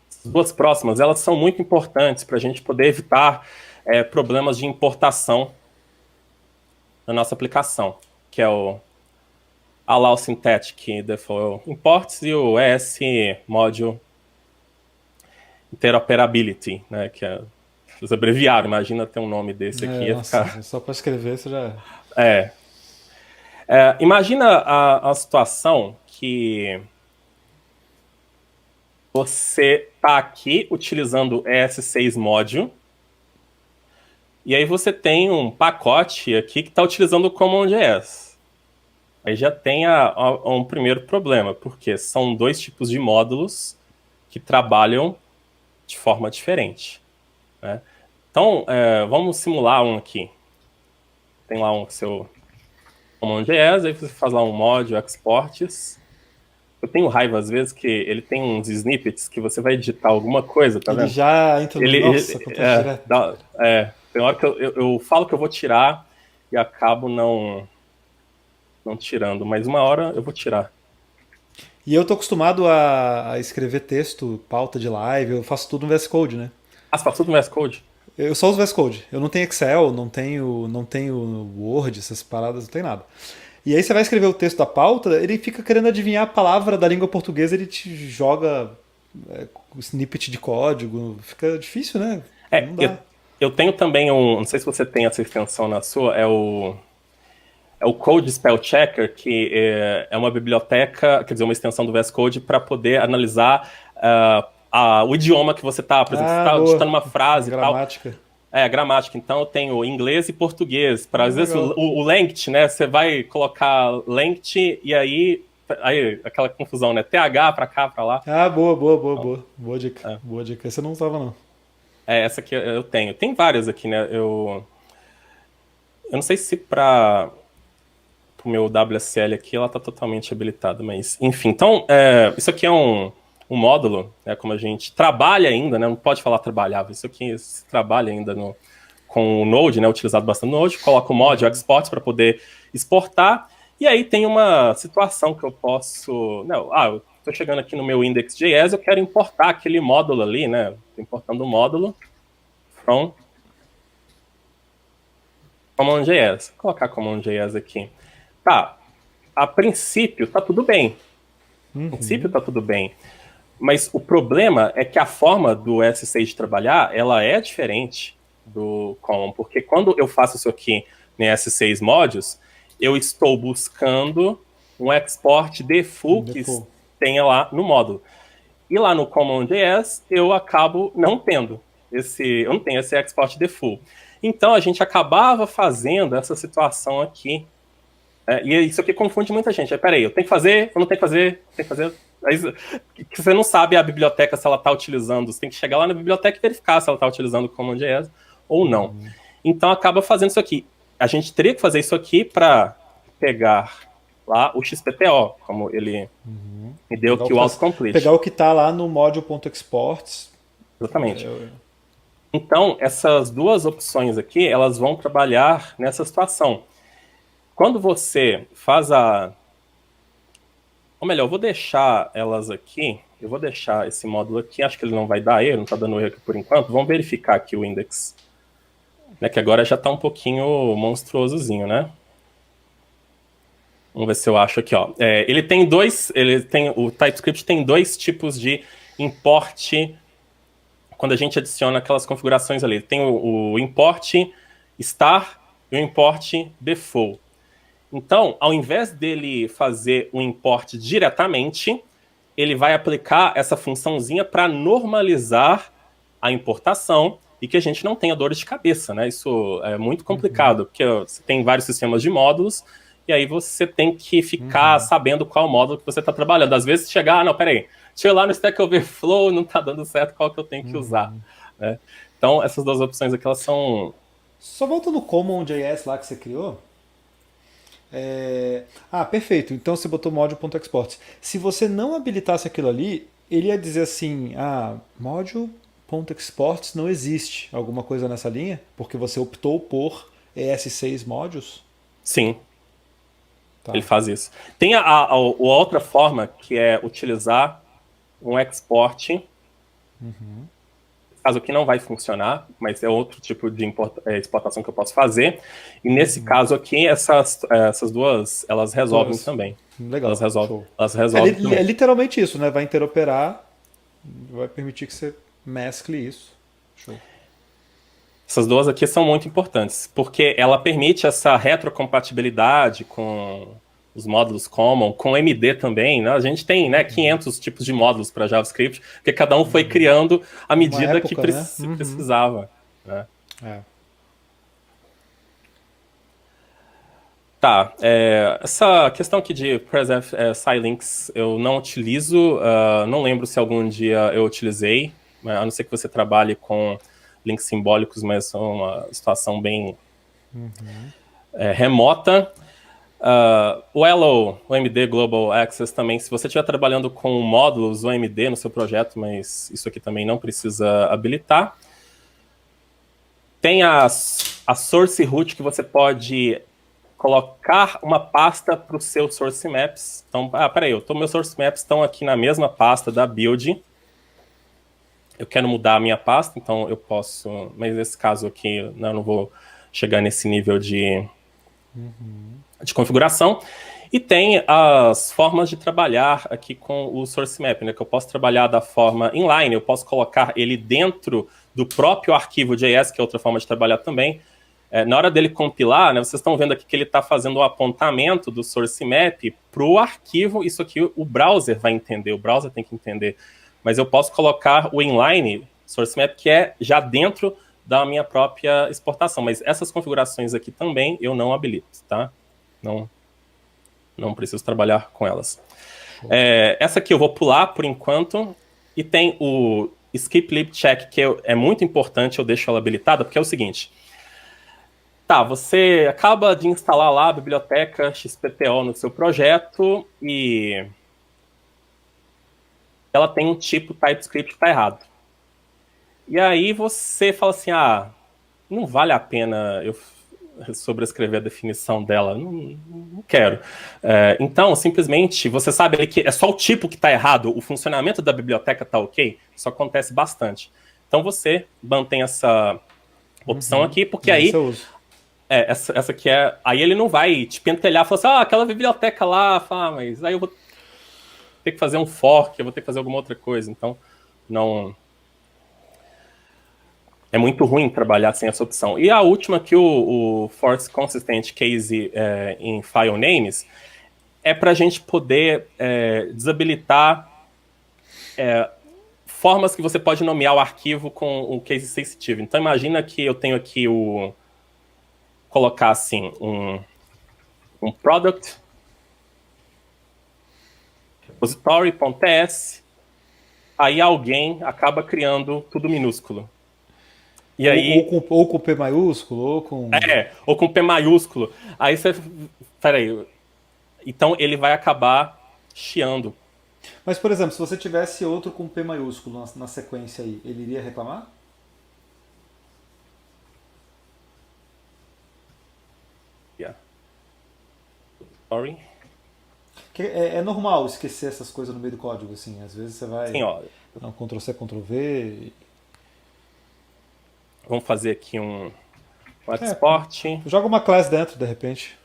As duas próximas, elas são muito importantes para a gente poder evitar problemas de importação na nossa aplicação, que é o Allow Synthetic Default Imports e o ES Module Interoperability, né, que é os abreviaram, imagina ter um nome desse aqui. Nossa, só para escrever você já... Imagina a situação que você está aqui utilizando o ES6 Module e aí você tem um pacote aqui que está utilizando o CommonJS. Aí já tem um primeiro problema, porque são dois tipos de módulos que trabalham de forma diferente, né? Então, vamos simular um aqui. Tem lá um seu CommonJS, aí você faz lá um módulo, exports. Eu tenho raiva, às vezes, que ele tem uns snippets que você vai editar alguma coisa, tá vendo? Ele já entra no... Nossa, direto. Tem hora que eu falo que eu vou tirar e acabo não tirando, mas uma hora eu vou tirar. E eu tô acostumado a escrever texto, pauta de live, eu faço tudo no VS Code, né? Você faz tudo no VS Code? Eu só uso VS Code. Eu não tenho Excel, não tenho Word, essas paradas, não tem nada. E aí você vai escrever o texto da pauta, ele fica querendo adivinhar a palavra da língua portuguesa, ele te joga snippet de código, fica difícil, né? Não dá. Eu tenho também não sei se você tem essa extensão na sua, é o Code Spell Checker, que é uma biblioteca, quer dizer, uma extensão do VS Code para poder analisar o idioma que você está, por exemplo, você está digitando uma frase gramática. E tal. A gramática. Então eu tenho inglês e português. Às vezes o length, né? Você vai colocar length e aí aquela confusão, né? TH para cá, para lá. Boa. Boa dica. Boa dica. Essa eu não usava, não. Essa aqui eu tenho. Tem várias aqui, né? Eu não sei se para o meu WSL aqui ela está totalmente habilitada, mas enfim. Então, isso aqui é um módulo, né, como a gente trabalha ainda, né, não pode falar trabalhava, isso aqui se trabalha ainda com o Node, né, utilizado bastante no Node, coloca o mod, o export para poder exportar, e aí tem uma situação que eu posso... eu estou chegando aqui no meu index.js, eu quero importar aquele módulo ali, né, importando o módulo from CommonJS. Vou colocar CommonJS aqui. Tá, a princípio tá tudo bem. A princípio tá tudo bem. Mas o problema é que a forma do S6 de trabalhar, ela é diferente do Common, porque quando eu faço isso aqui no S6 Modules, eu estou buscando um export default que tenha lá no módulo. E lá no CommonJS, eu acabo não tendo eu não tenho esse export default. Então, a gente acabava fazendo essa situação aqui. E isso aqui confunde muita gente. Peraí, eu tenho que fazer, eu não tenho que fazer, tenho que fazer... Aí, você não sabe a biblioteca se ela está utilizando, você tem que chegar lá na biblioteca e verificar se ela está utilizando o CommonJS ou não. Então acaba fazendo isso aqui. A gente teria que fazer isso aqui para pegar lá o XPTO, como ele me deu aqui o autocomplete. Pegar o que está lá no module.exports. Exatamente. Então, essas duas opções aqui, elas vão trabalhar nessa situação. Quando você faz ou melhor, eu vou deixar elas aqui, eu vou deixar esse módulo aqui, acho que ele não vai dar erro, não está dando erro aqui por enquanto, vamos verificar aqui o index, né, que agora já está um pouquinho monstruosozinho, né? Vamos ver se eu acho aqui, ó. O TypeScript tem dois tipos de import quando a gente adiciona aquelas configurações ali. Tem o import star e o import default. Então, ao invés dele fazer um import diretamente, ele vai aplicar essa funçãozinha para normalizar a importação e que a gente não tenha dores de cabeça, né? Isso é muito complicado, porque você tem vários sistemas de módulos, e aí você tem que ficar sabendo qual módulo que você está trabalhando. Às vezes chegar, não, peraí, deixa eu ir lá no Stack Overflow, não está dando certo, qual que eu tenho que usar, né? Então, essas duas opções aqui, elas são... Só volta no Common.js lá que você criou. Ah, perfeito. Então você botou module.exports. Se você não habilitasse aquilo ali, ele ia dizer assim, module.exports não existe. Alguma coisa nessa linha? Porque você optou por ES6 modules? Sim, Tá. ele faz isso. Tem a outra forma, que é utilizar um export, caso que não vai funcionar, mas é outro tipo de exportação que eu posso fazer. E nesse caso aqui, essas duas, elas resolvem também. Legal. Elas resolvem também. É literalmente isso, né? Vai interoperar, vai permitir que você mescle isso. Show. Essas duas aqui são muito importantes, porque ela permite essa retrocompatibilidade com os módulos Common, com MD também, né? A gente tem, né, 500 tipos de módulos para JavaScript, porque cada um foi criando à medida época, que precisava. Né? Tá, essa questão aqui de Presef Scilinks eu não utilizo, não lembro se algum dia eu utilizei, a não ser que você trabalhe com links simbólicos, mas é uma situação bem remota. O Elo, o OMD Global Access também, se você estiver trabalhando com módulos OMD no seu projeto, mas isso aqui também não precisa habilitar. Tem a source root que você pode colocar uma pasta para o seu source maps. Então, peraí, meus source maps estão aqui na mesma pasta da build. Eu quero mudar a minha pasta, então eu posso, mas nesse caso aqui eu não vou chegar nesse nível de configuração. E tem as formas de trabalhar aqui com o source map, né? Que eu posso trabalhar da forma inline, eu posso colocar ele dentro do próprio arquivo JS, que é outra forma de trabalhar também. Na hora dele compilar, né, vocês estão vendo aqui que ele está fazendo o apontamento do source map para o arquivo. Isso aqui o browser vai entender, o browser tem que entender. Mas eu posso colocar o inline source map, que é já dentro da minha própria exportação. Mas essas configurações aqui também eu não habilito, tá? Não preciso trabalhar com elas. Essa aqui eu vou pular por enquanto. E tem o skip lib check, que é muito importante, eu deixo ela habilitada, porque é o seguinte. Tá, você acaba de instalar lá a biblioteca XPTO no seu projeto e ela tem um tipo TypeScript que está errado. E aí você fala assim, não vale a pena eu sobrescrever a definição dela, não quero. Então, simplesmente, você sabe que é só o tipo que está errado, o funcionamento da biblioteca está ok, isso acontece bastante. Então você mantém essa opção aqui, porque aí... essa aqui é... Aí ele não vai te pentelhar e falar assim, aquela biblioteca lá, mas aí eu vou ter que fazer um fork, eu vou ter que fazer alguma outra coisa. Então, não... É muito ruim trabalhar sem essa opção. E a última aqui, o Force Consistent Case em File Names, é para a gente poder desabilitar formas que você pode nomear o arquivo com o case sensitive. Então, imagina que eu tenho aqui colocar assim, um product repository.ts, aí alguém acaba criando tudo minúsculo. E aí, ou com P maiúsculo, ou com... ou com P maiúsculo. Aí você... Peraí. Então ele vai acabar chiando. Mas, por exemplo, se você tivesse outro com P maiúsculo na sequência aí, ele iria reclamar? Sorry. É normal esquecer essas coisas no meio do código, assim. Às vezes você vai... Sim, dar um Ctrl+C, Ctrl+V... Vamos fazer aqui um export. Joga uma class dentro, de repente.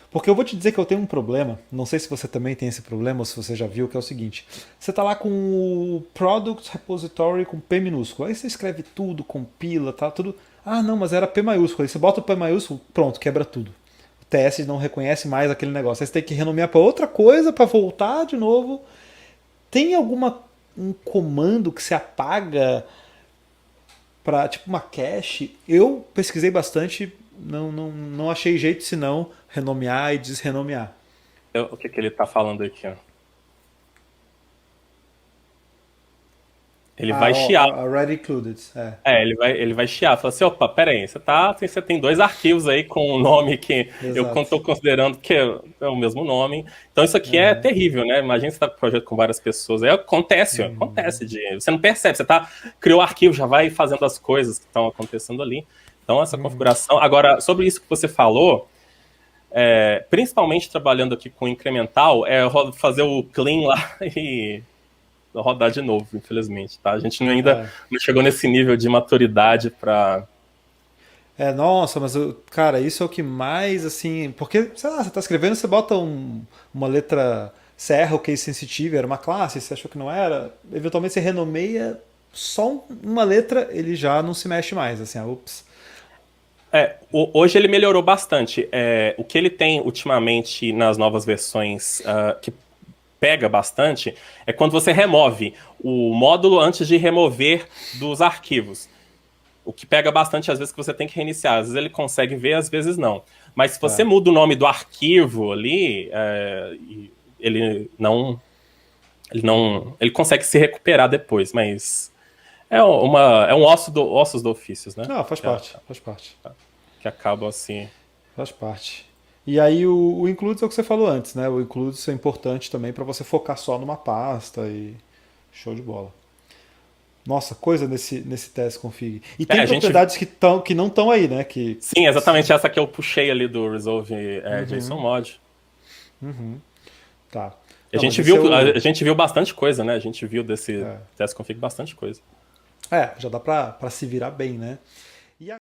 Porque eu vou te dizer que eu tenho um problema, não sei se você também tem esse problema ou se você já viu, que é o seguinte. Você tá lá com o Product Repository com P minúsculo, aí você escreve tudo, compila, tá tudo... não, mas era P maiúsculo. Aí você bota o P maiúsculo, pronto, quebra tudo. O TS não reconhece mais aquele negócio. Aí você tem que renomear para outra coisa, para voltar de novo. Tem alguma... um comando que se apaga para tipo uma cache. Eu pesquisei bastante, não achei jeito senão renomear e desrenomear. O que que ele tá falando aqui, ó? Ele vai chiar. Already included. É. Ele vai chiar. Fala assim, opa, peraí, você tem dois arquivos aí com um nome que eu Exato. estou considerando que é o mesmo nome. Então isso aqui é terrível, né? Imagina você tá com um projeto com várias pessoas. Aí acontece você não percebe, criou o arquivo, já vai fazendo as coisas que estão acontecendo ali. Então essa configuração. Agora, sobre isso que você falou, principalmente trabalhando aqui com incremental, fazer o clean lá e rodar de novo, infelizmente, tá? A gente ainda não chegou nesse nível de maturidade para. Nossa, mas, cara, isso é o que mais, assim... Porque, sei lá, você tá escrevendo, você bota uma letra... Você erra o case sensitive, era uma classe, você achou que não era, eventualmente você renomeia só uma letra, ele já não se mexe mais, assim, ups. Hoje ele melhorou bastante. O que ele tem ultimamente nas novas versões que pega bastante é quando você remove o módulo antes de remover dos arquivos. O que pega bastante, às vezes, que você tem que reiniciar. Às vezes ele consegue ver, às vezes não. Mas se você muda o nome do arquivo ali, ele não... Ele consegue se recuperar depois, mas é um ossos do ofícios, né? Não, faz parte, faz parte. Que acaba assim... Faz parte. E aí o includes é o que você falou antes, né? O includes é importante também para você focar só numa pasta e show de bola. Nossa, coisa nesse teste config. E tem propriedades que não estão aí, né? Sim, exatamente essa que eu puxei ali do Resolve JSON Mod. Tá. A gente viu bastante coisa, né? A gente viu desse teste config bastante coisa. Já dá pra se virar bem, né?